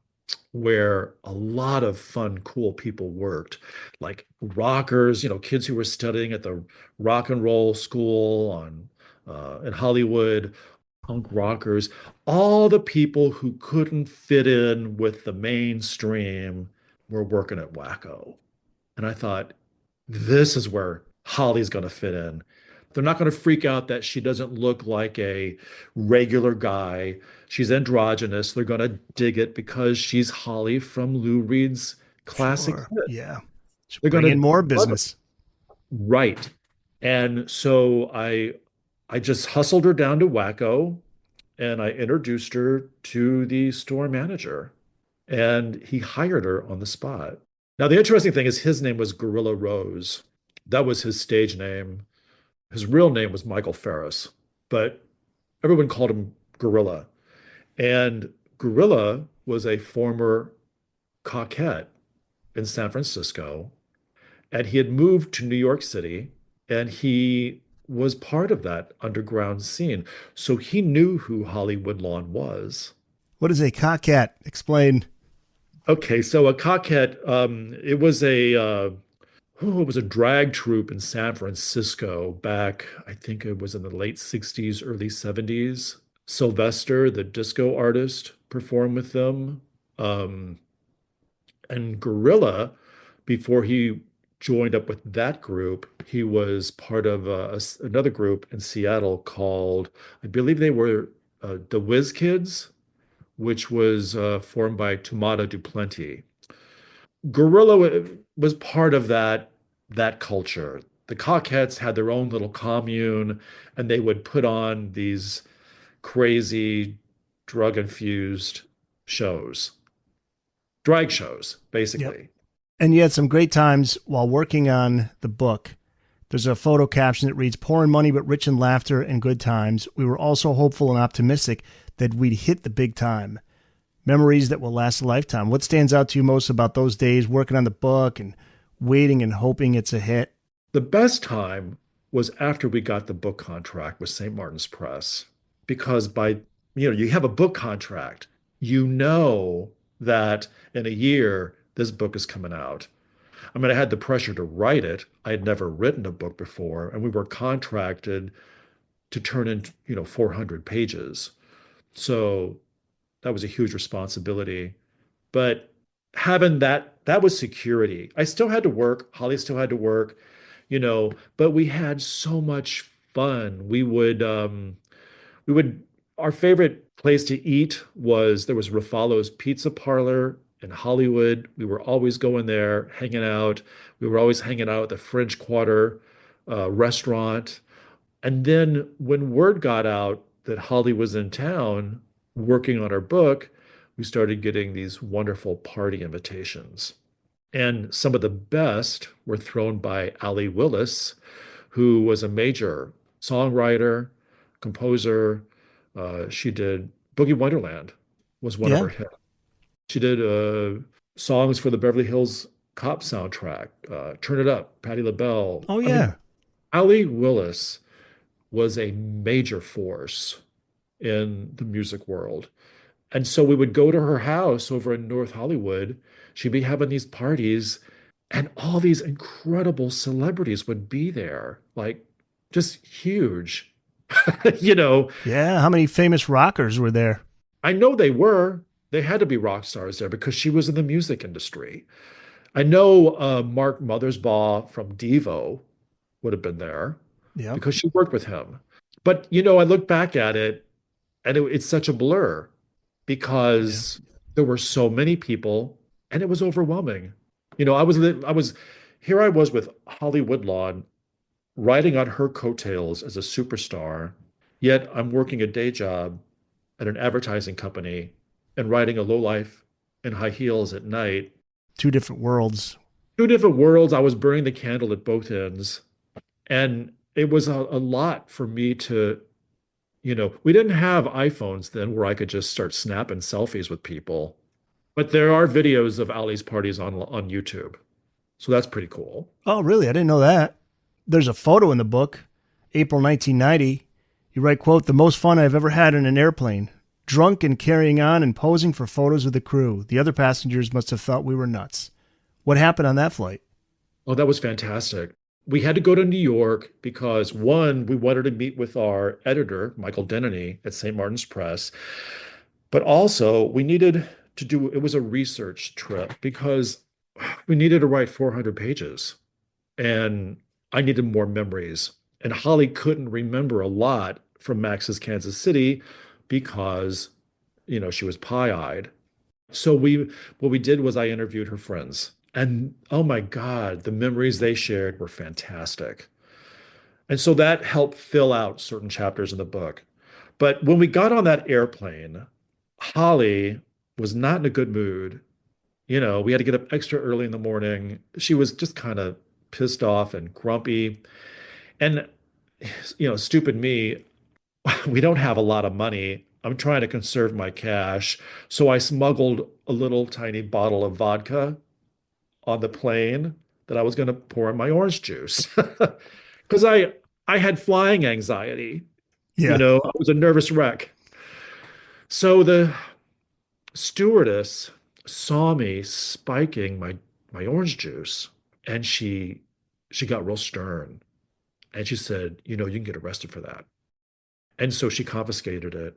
where a lot of fun, cool people worked, like rockers, kids who were studying at the rock and roll school in Hollywood, punk rockers, all the people who couldn't fit in with the mainstream were working at Wacko. And I thought, this is where Holly's going to fit in. They're not going to freak out that she doesn't look like a regular guy. She's androgynous. They're going to dig it because she's Holly from Lou Reed's classic Sure. hit. Yeah. Should They're going bring in to more love it. business. Right. And so I just hustled her down to Wacko and I introduced her to the store manager and he hired her on the spot. Now, the interesting thing is his name was Gorilla Rose. That was his stage name. His real name was Michael Ferris, but everyone called him Gorilla. And Gorilla was a former coquette in San Francisco, and he had moved to New York City, and he was part of that underground scene. So he knew who Holly Woodlawn was. What is a cockcat? Explain. Okay, so a coquette, it was a drag troupe in San Francisco back, I think it was in the late 60s, early 70s. Sylvester, the disco artist, performed with them. Um, and Gorilla, before he joined up with that group, he was part of another group in Seattle called, I believe they were the Whiz Kids, which was formed by Tumata Duplanty. Gorilla was part of that culture. The Cockettes had their own little commune, and they would put on these crazy drug-infused shows, drag shows, Yep. basically. And you had some great times while working on the book. There's a photo caption that reads, "Poor in money, but rich in laughter and good times. We were also hopeful and optimistic that we'd hit the big time. Memories that will last a lifetime." What stands out to you most about those days working on the book and waiting and hoping it's a hit? The best time was after we got the book contract with St. Martin's Press, because you have a book contract, you know that in a year this book is coming out. I mean, I had the pressure to write it. I had never written a book before, and we were contracted to turn in, 400 pages. So that was a huge responsibility. But having that was security. I still had to work. Holly still had to work, but we had so much fun. We would our favorite place to eat was there was Ruffalo's Pizza Parlor in Hollywood. We were always going there, hanging out. We were always hanging out at the French Quarter restaurant. And then when word got out that Holly was in town working on her book, we started getting these wonderful party invitations. And some of the best were thrown by Allie Willis, who was a major songwriter, composer. She did Boogie Wonderland was one of Yeah. her hits. She did songs for the Beverly Hills Cop soundtrack, Turn It Up, Patti LaBelle. Oh, I mean, yeah. Allie Willis was a major force in the music world. And so we would go to her house over in North Hollywood. She'd be having these parties, and all these incredible celebrities would be there, like just huge. You know, Yeah. How many famous rockers were there? I know they were. They had to be rock stars there because she was in the music industry. I know Mark Mothersbaugh from Devo would have been there Yep. because she worked with him. But, I look back at it and it's such a blur Yeah. because there were so many people and it was overwhelming. I was here I was with Holly Woodlawn riding on her coattails as a superstar, yet I'm working a day job at an advertising company and riding a lowlife in high heels at night. Two different worlds. Two different worlds. I was burning the candle at both ends. And it was a lot for me to, we didn't have iPhones then where I could just start snapping selfies with people. But there are videos of Ali's parties on YouTube. So that's pretty cool. Oh, really? I didn't know that. There's a photo in the book, April 1990. You write, quote, "The most fun I've ever had in an airplane. Drunk and carrying on and posing for photos with the crew. The other passengers must have thought we were nuts." What happened on that flight? Oh, that was fantastic. We had to go to New York because one, we wanted to meet with our editor, Michael Dennany at St. Martin's Press. But also we needed to do, it was a research trip because we needed to write 400 pages and I needed more memories. And Holly couldn't remember a lot from Max's Kansas City because, she was pie-eyed. So what we did was I interviewed her friends. And oh my God, the memories they shared were fantastic. And so that helped fill out certain chapters in the book. But when we got on that airplane, Holly was not in a good mood. We had to get up extra early in the morning. She was just kind of pissed off and grumpy. And, stupid me, we don't have a lot of money. I'm trying to conserve my cash. So I smuggled a little tiny bottle of vodka on the plane that I was going to pour in my orange juice. Because I had flying anxiety. Yeah. I was a nervous wreck. So the stewardess saw me spiking my orange juice, and she got real stern, and she said, you can get arrested for that. And so she confiscated it.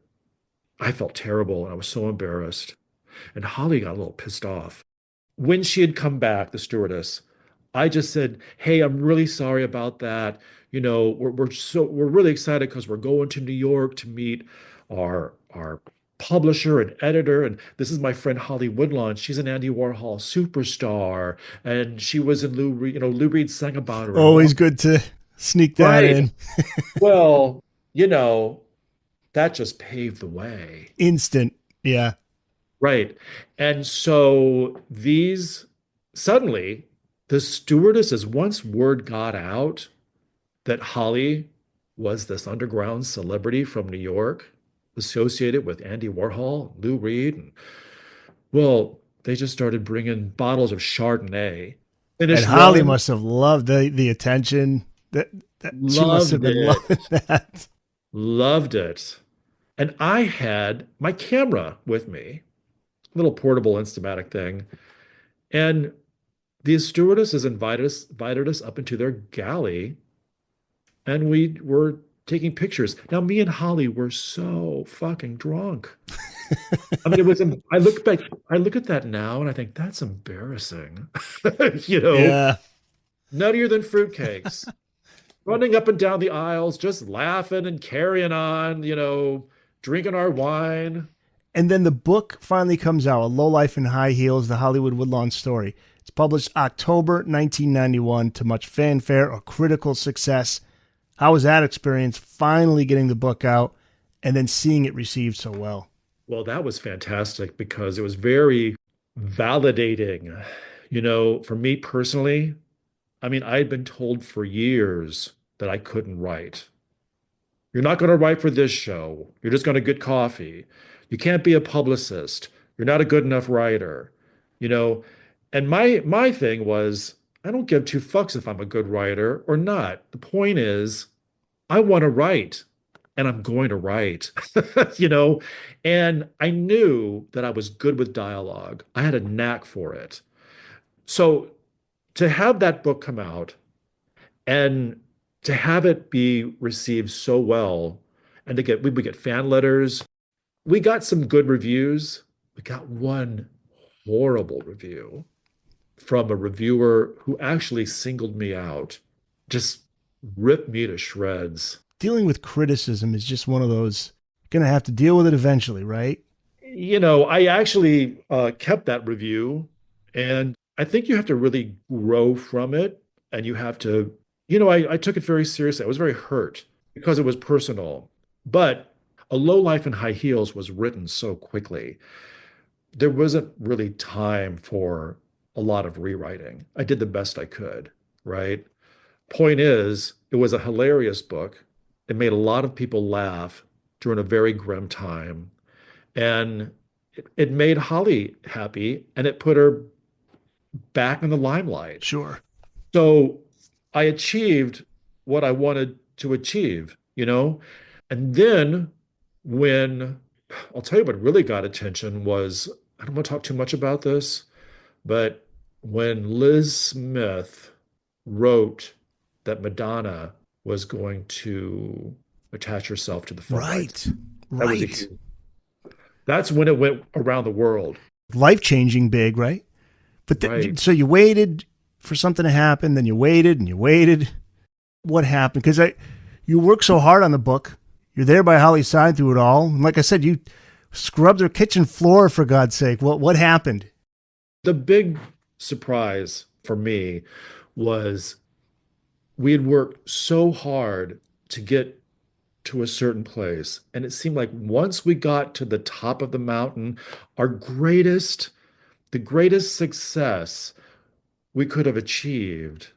I felt terrible and I was so embarrassed. And Holly got a little pissed off. When she had come back, the stewardess, I just said, "Hey, I'm really sorry about that. We're really excited because we're going to New York to meet our publisher and editor, and this is my friend Holly Woodlawn. She's an Andy Warhol superstar, and she was in Lou Reed. Lou Reed sang about her. Always good to sneak that Right. in. Well, that just paved the way. Instant. Yeah. Right. And so suddenly, the stewardesses, once word got out that Holly was this underground celebrity from New York associated with Andy Warhol, Lou Reed, well, they just started bringing bottles of Chardonnay. And Finished Holly one, must have loved the attention. That she must have loved been it, loving that. loved it. And I had my camera with me, little portable Instamatic thing. And these stewardesses invited us up into their galley, and we were taking pictures. Now, me and Holly were so fucking drunk. I mean, I look at that now and I think that's embarrassing. You know, Yeah. Nuttier than fruitcakes, running up and down the aisles, just laughing and carrying on, drinking our wine. And then the book finally comes out, A Low Life in High Heels, The Hollywood Woodlawn Story. It's published October 1991 to much fanfare, a critical success. How was that experience, finally getting the book out and then seeing it received so well? Well, that was fantastic because it was very validating. For me personally, I mean, I had been told for years that I couldn't write. You're not going to write for this show. You're just going to get coffee. You can't be a publicist. You're not a good enough writer. You know, and my thing was, I don't give two fucks if I'm a good writer or not. The point is, I want to write and I'm going to write. you know, and I knew that I was good with dialogue. I had a knack for it. So to have that book come out and to have it be received so well, and we would get fan letters. We got some good reviews. We got one horrible review from a reviewer who actually singled me out, just ripped me to shreds. Dealing with criticism is just one of those, going to have to deal with it eventually, right? I actually kept that review, and I think you have to really grow from it, and you have to, I took it very seriously. I was very hurt because it was personal, but A Low Life in High Heels was written so quickly. There wasn't really time for a lot of rewriting. I did the best I could, right? Point is, it was a hilarious book. It made a lot of people laugh during a very grim time. And it made Holly happy and it put her back in the limelight. Sure. So I achieved what I wanted to achieve. And then when I'll tell you what really got attention was, I don't want to talk too much about this, but when Liz Smith wrote that Madonna was going to attach herself to the front Right. that was Right. that's when it went around the world. Life-changing big, right? But Right. so you waited for something to happen, then you waited and you waited. What happened? Because you work so hard on the book. You're there by Holly's side through it all. And like I said, you scrubbed her kitchen floor for God's sake. What happened? The big surprise for me was we had worked so hard to get to a certain place. And it seemed like once we got to the top of the mountain, our the greatest success we could have achieved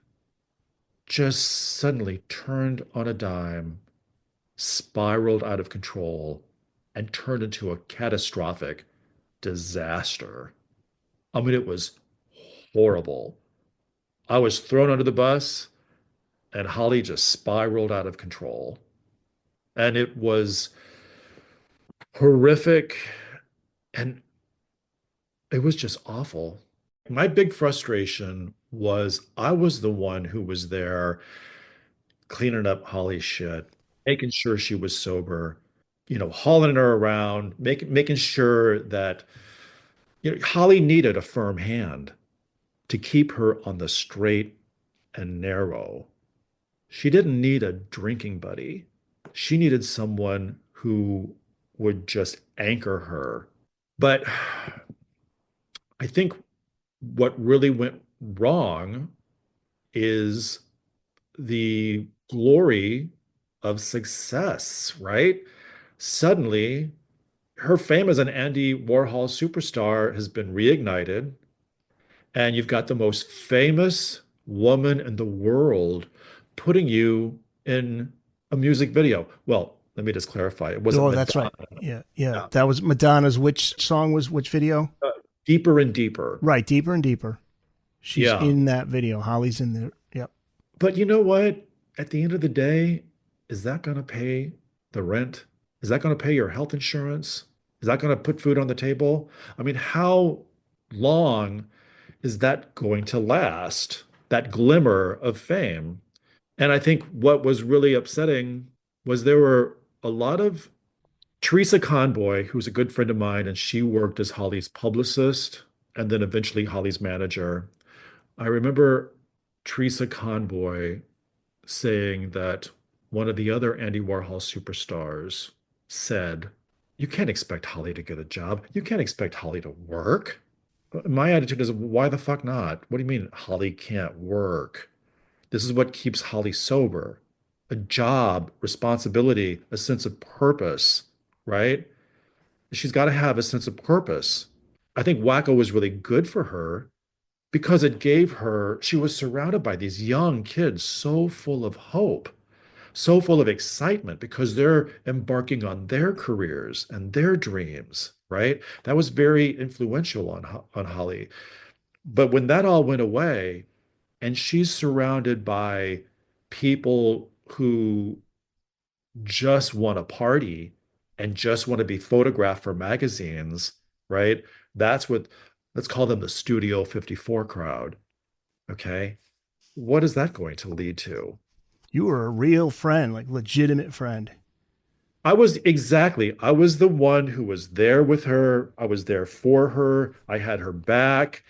just suddenly turned on a dime, spiraled out of control, and turned into a catastrophic disaster. I mean, it was horrible. I was thrown under the bus, and Holly just spiraled out of control. And it was horrific, and it was just awful. My big frustration was I was the one who was there cleaning up Holly's shit, making sure she was sober, hauling her around, making sure that Holly needed a firm hand to keep her on the straight and narrow. She didn't need a drinking buddy. She needed someone who would just anchor her. But I think what really went wrong is the glory of success, right? Suddenly, her fame as an Andy Warhol superstar has been reignited, and you've got the most famous woman in the world putting you in a music video. Well, let me just clarify. It wasn't Oh, that's Madonna. right. Yeah, yeah. That was Madonna's. Which song was which video? Deeper and Deeper. Right, Deeper and Deeper. She's Yeah. in that video. Holly's in there. Yep. But you know what? At the end of the day, is that going to pay the rent? Is that going to pay your health insurance? Is that going to put food on the table? I mean, how long is that going to last? That glimmer of fame. And I think what was really upsetting was there were a lot of Teresa Conboy, who's a good friend of mine, and she worked as Holly's publicist and then eventually Holly's manager. I remember Teresa Conboy saying that one of the other Andy Warhol superstars said, "You can't expect Holly to get a job. You can't expect Holly to work." My attitude is, why the fuck not? What do you mean Holly can't work? This is what keeps Holly sober. A job, responsibility, a sense of purpose, right? She's got to have a sense of purpose. I think Wacko was really good for her because it gave her, she was surrounded by these young kids so full of hope, so full of excitement because they're embarking on their careers and their dreams, right? That was very influential on Holly. But when that all went away, and she's surrounded by people who just want to party and just want to be photographed for magazines, right? That's what, let's call them the Studio 54 crowd. Okay. What is that going to lead to? You were a real friend, like legitimate friend. I was the one who was there with her. I was there for her. I had her back.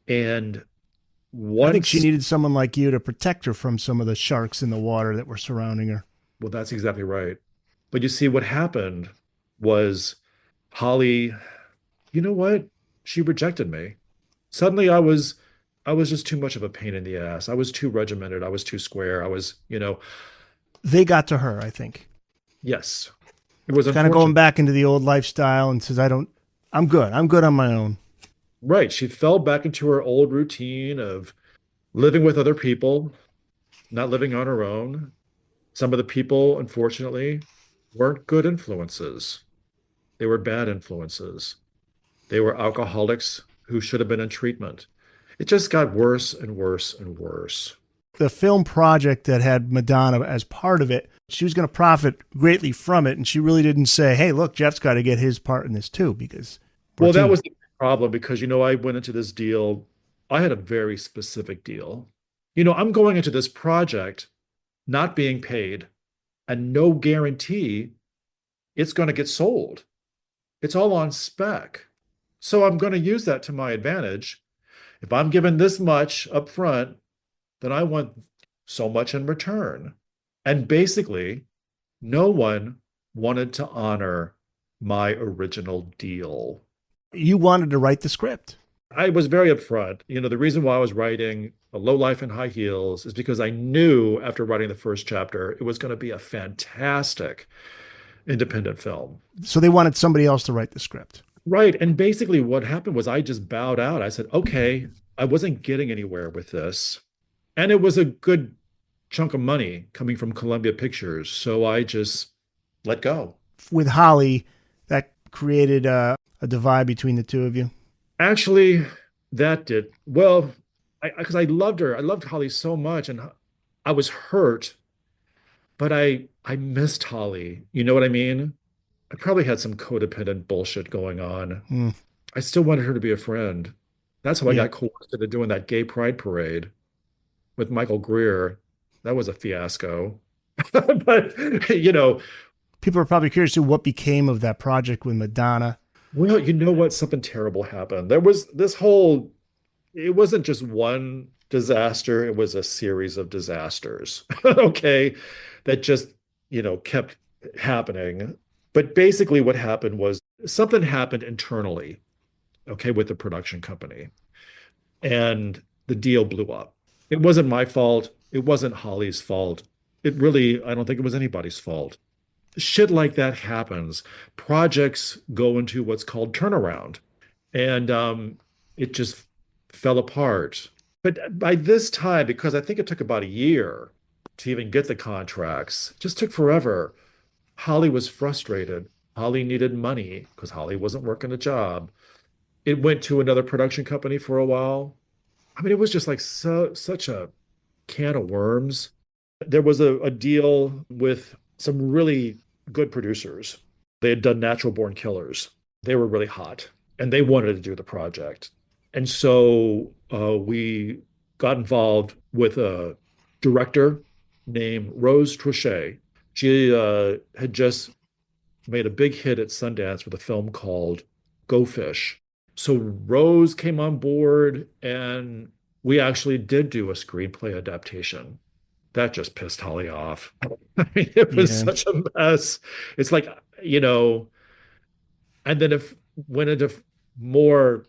And I think she once, needed someone like you to protect her from some of the sharks in the water that were surrounding her. well, that's exactly right. But you see, what happened was Holly, you know what? She rejected me. Suddenly I was just too much of a pain in the ass. I was too regimented. I was too square. I was, They got to her, I think. yes. It was Kind of going unfortunate. back into the old lifestyle and says, I'm good. I'm good on my own. Right. She fell back into her old routine of living with other people, not living on her own. Some of the people, unfortunately, weren't good influences. They were bad influences. They were alcoholics who should have been in treatment. It just got worse and worse and worse. The film project that had Madonna as part of it, she was going to profit greatly from it. And she really didn't say, hey, look, Jeff's got to get his part in this too, because we're Well, a that team. was the problem because, I went into this deal. I had a very specific deal. I'm going into this project not being paid and no guarantee it's going to get sold. It's all on spec. So I'm going to use that to my advantage. If I'm given this much up front, then I want so much in return. And basically, no one wanted to honor my original deal. You wanted to write the script. I was very upfront. The reason why I was writing A Low Life in High Heels is because I knew after writing the first chapter, it was going to be a fantastic independent film. So they wanted somebody else to write the script. Right. And basically, what happened was I just bowed out. I said, okay, I wasn't getting anywhere with this. And it was a good chunk of money coming from Columbia Pictures. So I just let go. With Holly, that created a divide between the two of you. Actually, that did well, because I loved her. I loved Holly so much, and I was hurt, but I missed Holly. You know what I mean? I probably had some codependent bullshit going on. Hmm. I still wanted her to be a friend. That's how I Yeah. got coerced into doing that gay pride parade with Michael Greer. That was a fiasco. But People are probably curious to what became of that project with Madonna. well, you know what? Something terrible happened. There was this whole it wasn't just one disaster, it was a series of disasters, okay, that just, kept happening. But basically, what happened was something happened internally, okay, with the production company, and the deal blew up. It wasn't my fault. It wasn't Holly's fault. It really, I don't think it was anybody's fault. Shit like that happens. Projects go into what's called turnaround, and it just fell apart. But by this time, because I think it took about a year to even get the contracts, it just took forever. Holly was frustrated. Holly needed money because Holly wasn't working a job. It went to another production company for a while. I mean, it was just like such a can of worms. There was a deal with some really good producers. They had done Natural Born Killers. They were really hot and they wanted to do the project. And so we got involved with a director named Rose Trochet. She had just made a big hit at Sundance with a film called Go Fish. So Rose came on board and we actually did do a screenplay adaptation. That just pissed Holly off. I mean, it was Yeah. such a mess. It's like, you know, and then it went into more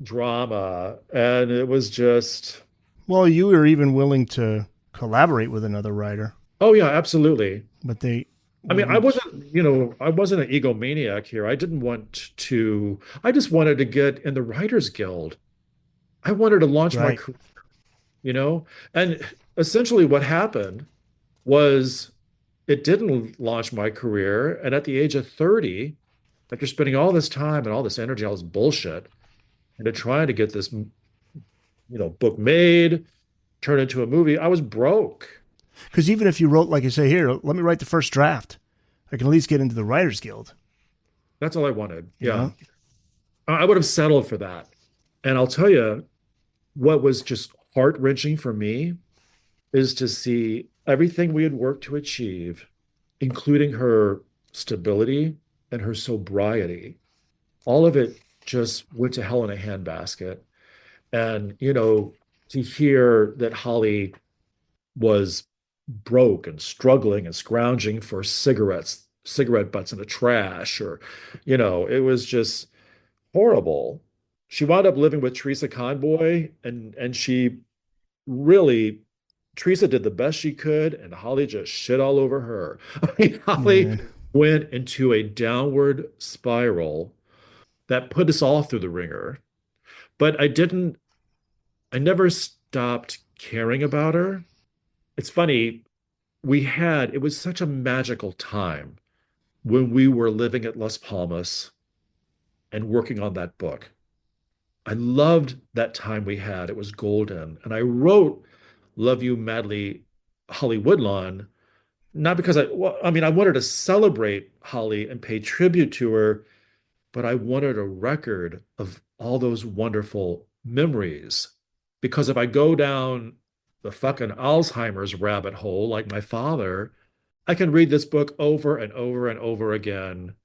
drama, and it was just, Well, you were even willing to collaborate with another writer, oh yeah, absolutely. but they I mean, I wouldn't. wasn't, I wasn't an egomaniac here. I didn't want to, I just wanted to get in the Writers Guild. I wanted to launch my Right. career, you know? And essentially what happened was it didn't launch my career. And at the age of 30, after spending all this time and all this energy, all this bullshit, and to trying to get this, book made, turned into a movie, I was broke. Because even if you wrote, like you say here, let me write the first draft, I can at least get into the Writers Guild. That's all I wanted. You Yeah. know. I would have settled for that. And I'll tell you what was just heart-wrenching for me is to see everything we had worked to achieve, including her stability and her sobriety. All of it just went to hell in a handbasket. And, to hear that Holly was broke and struggling and scrounging for cigarette butts in the trash, or, it was just horrible. She wound up living with Teresa Conboy, and she really Teresa did the best she could, and Holly just shit all over her. I mean, Holly Yeah. went into a downward spiral that put us all through the ringer. But I never stopped caring about her. It's funny, it was such a magical time when we were living at Las Palmas and working on that book. I loved that time we had. It was golden. And I wrote Love You Madly, Holly Woodlawn, not because well, I mean, I wanted to celebrate Holly and pay tribute to her, but I wanted a record of all those wonderful memories. Because if I go down the fucking Alzheimer's rabbit hole like my father, I can read this book over and over and over again.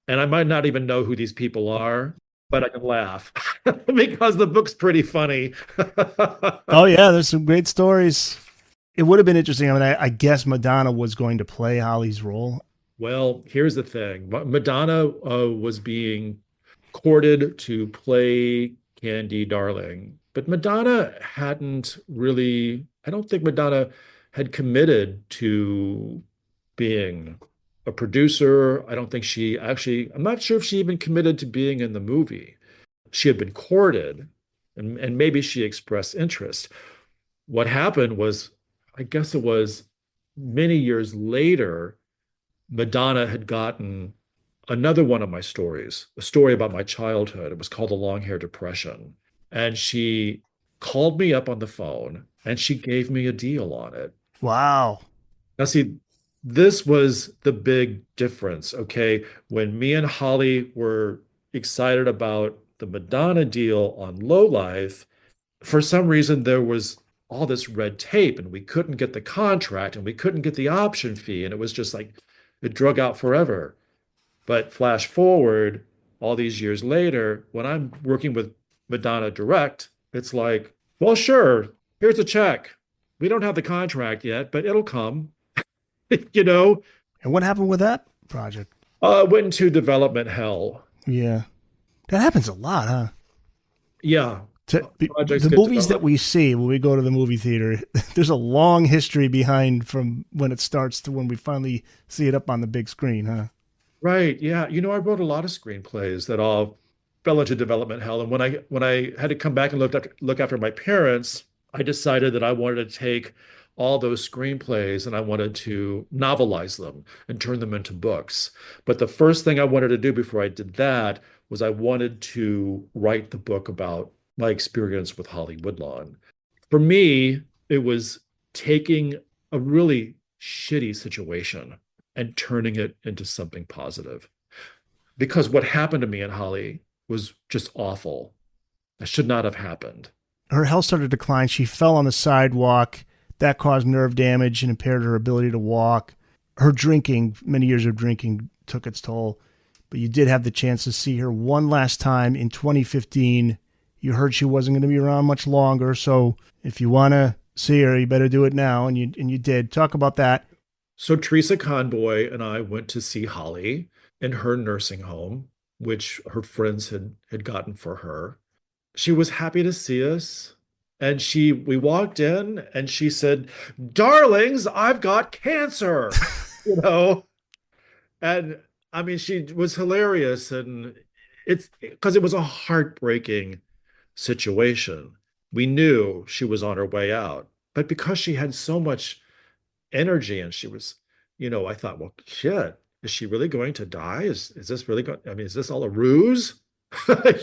And I might not even know who these people are, but I can laugh because the book's pretty funny. Oh yeah, there's some great stories. It would have been interesting. I mean, I guess Madonna was going to play Holly's role. Well, here's the thing. Madonna was being courted to play Candy Darling, but Madonna hadn't really, I don't think Madonna had committed to being a producer. I don't think she actually, I'm not sure if she even committed to being in the movie. She had been courted and maybe she expressed interest. What happened was, I guess it was many years later, Madonna had gotten another one of my stories, a story about my childhood. It was called The Long Hair Depression. And she called me up on the phone and she gave me a deal on it. Wow. Now, see, this was the big difference, okay? When me and Holly were excited about the Madonna deal on Lowlife, for some reason there was all this red tape and we couldn't get the contract and we couldn't get the option fee. And it was just like it drug out forever. But flash forward all these years later, when I'm working with Madonna Direct, it's like, well, sure, here's a check. We don't have the contract yet, but it'll come, you know. And what happened with that project? Went into development hell. Yeah. That happens a lot, huh? Yeah, projects The get movies that developed. we see when we go to the movie theater, there's a long history behind from when it starts to when we finally see it up on the big screen, huh? Right. Yeah. I wrote a lot of screenplays that all fell into development hell. And when I had to come back and look after my parents, I decided that I wanted to take all those screenplays and I wanted to novelize them and turn them into books. But the first thing I wanted to do before I did that was I wanted to write the book about my experience with Holly Woodlawn. For me, it was taking a really shitty situation and turning it into something positive. Because what happened to me and Holly was just awful. That should not have happened. Her health started to decline. She fell on the sidewalk. That caused nerve damage and impaired her ability to walk. Her drinking, many years of drinking, took its toll. But you did have the chance to see her one last time in 2015. You heard she wasn't going to be around much longer. So if you want to see her, you better do it now. And you did. Talk about that. So Teresa Conboy and I went to see Holly in her nursing home, which her friends had gotten for her. She was happy to see us. And we walked in and she said, "Darlings, I've got cancer." You know, and I mean, she was hilarious. And it's because it was a heartbreaking situation. We knew she was on her way out, but because she had so much energy and she was, I thought, well, shit, is she really going to die? Is this really going? I mean, is this all a ruse?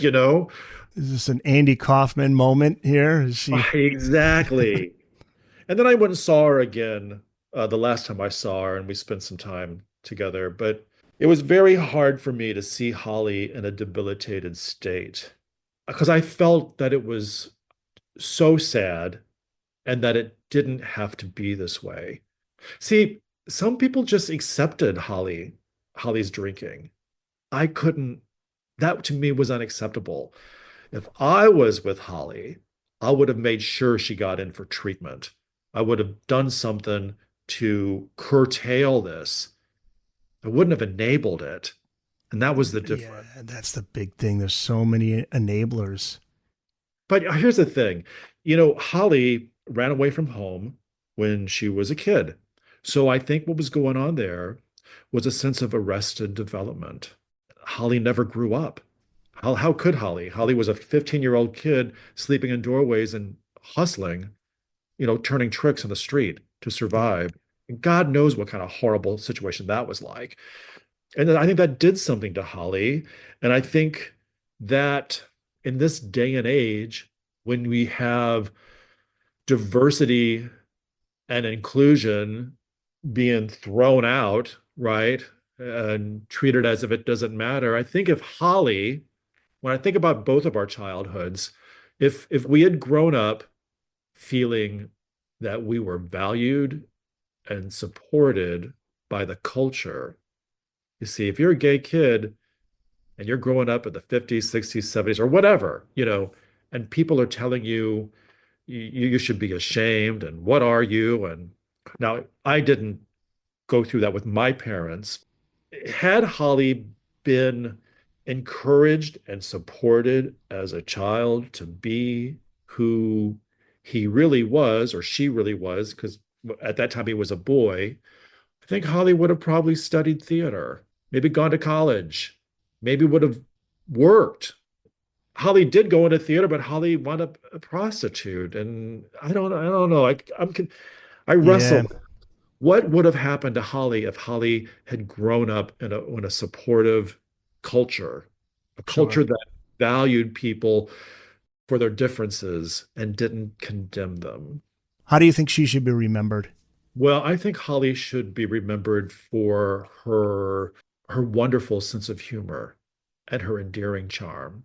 You know? Is this an Andy Kaufman moment here? Is she? Exactly. And then I went and saw her again the last time I saw her, and we spent some time together. But it was very hard for me to see Holly in a debilitated state because I felt that it was so sad and that it didn't have to be this way. See, some people just accepted Holly's drinking. I couldn't, that to me was unacceptable. If I was with Holly, I would have made sure she got in for treatment. I would have done something to curtail this. I wouldn't have enabled it. And that was the Yeah, difference. that's the big thing. There's so many enablers. But here's the thing, Holly ran away from home when she was a kid. So I think what was going on there was a sense of arrested development. Holly never grew up. How could Holly? Holly was a 15-year-old kid sleeping in doorways and hustling, turning tricks on the street to survive. And God knows what kind of horrible situation that was like. And I think that did something to Holly. And I think that in this day and age, when we have diversity and inclusion being thrown out, right, and treated as if it doesn't matter, I think if Holly, when I think about both of our childhoods, if we had grown up feeling that we were valued and supported by the culture, you see, if you're a gay kid and you're growing up in the 50s, 60s, 70s, or whatever, and people are telling you, you should be ashamed, and what are you? And now I didn't go through that with my parents. Had Holly been encouraged and supported as a child to be who he really was, or she really was, because at that time he was a boy, I think Holly would have probably studied theater, maybe gone to college, maybe would have worked. Holly did go into theater, but Holly wound up a prostitute, and I don't know. I Yeah, wrestle. What would have happened to Holly if Holly had grown up in a supportive culture, a sure. culture that valued people for their differences and didn't condemn them? How do you think she should be remembered? Well, I think Holly should be remembered for her wonderful sense of humor and her endearing charm.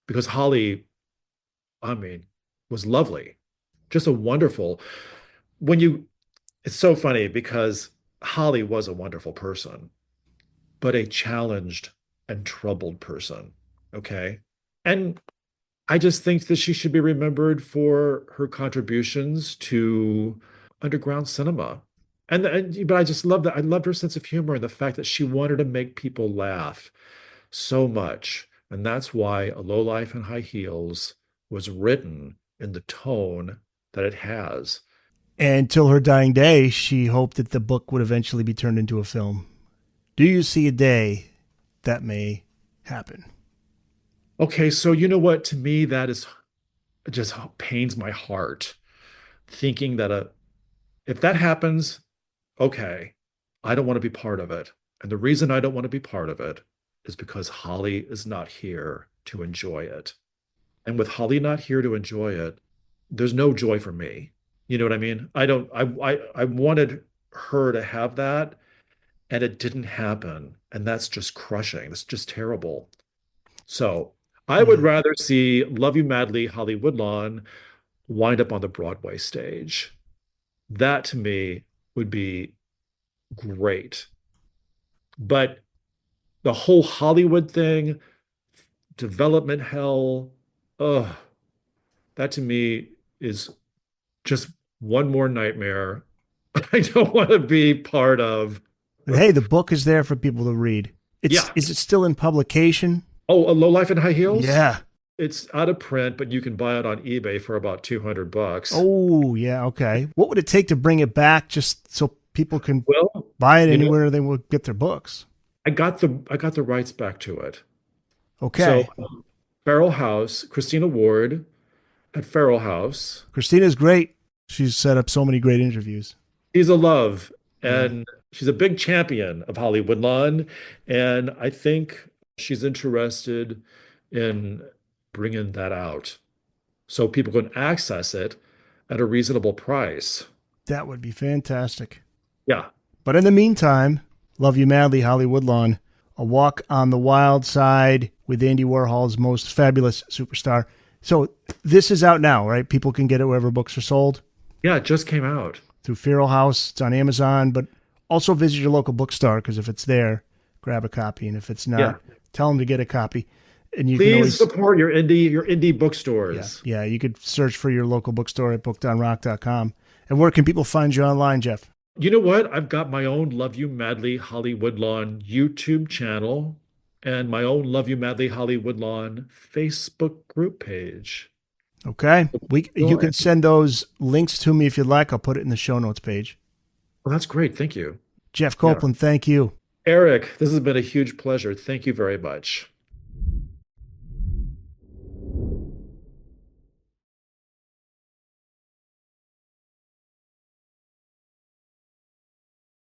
Because Holly, I mean, was lovely, just a wonderful. When you, it's so funny because Holly was a wonderful person, but a challenged and troubled person. Okay. And I just think that she should be remembered for her contributions to underground cinema. But I just love that. I loved her sense of humor and the fact that she wanted to make people laugh so much. And that's why A Low Life in High Heels was written in the tone that it has. And till her dying day, she hoped that the book would eventually be turned into a film. Do you see a day that may happen? Okay, so you know what? To me, that is just pains my heart thinking that if that happens, okay, I don't want to be part of it. And the reason I don't want to be part of it is because Holly is not here to enjoy it. And with Holly not here to enjoy it, there's no joy for me. You know what I mean? I don't, I wanted her to have that and it didn't happen. And that's just crushing. That's just terrible. So I would Yeah, rather see Love You Madly, Holly Woodlawn wind up on the Broadway stage. That to me would be great. But the whole Hollywood thing, development hell, ugh, that to me is just one more nightmare I don't want to be part of. but hey, the book is there for people to read. It's Yeah. is it still in publication? Oh, A Low Life in High Heels? Yeah. It's out of print, but you can buy it on eBay for about 200 bucks. Oh, yeah. Okay. What would it take to bring it back, just so people can Well, buy it you know, anywhere they will get their books? I got the rights back to it. So Okay. Farrell House, Christina Ward at Farrell House. Christina's great. She's set up so many great interviews. She's a love, Yeah. and she's a big champion of Hollywood Lawn. And I think she's interested in bringing that out so people can access it at a reasonable price. That would be fantastic. Yeah. But in the meantime, Love You Madly, Holly Woodlawn, A Walk on the Wild Side with Andy Warhol's most fabulous superstar. So this is out now, right? People can get it wherever books are sold Yeah, it just came out. through Feral House. It's on Amazon, but also visit your local bookstore because if it's there, grab a copy. And if it's Yeah. not, tell them to get a copy. And you can Please always, support your indie yeah, bookstores. yeah, you could search for your local bookstore at bookedonrock.com. And where can people find you online, Jeff? You know what? I've got my own Love You Madly Hollywood Lawn YouTube channel and my own Love You Madly Hollywood Lawn Facebook group page. Okay. You Well, can send those links to me if you'd like. I'll put it in the show notes page. that's great. Thank you. Jeff Yeah. Copeland, thank you. Eric, this has been a huge pleasure. Thank you very much.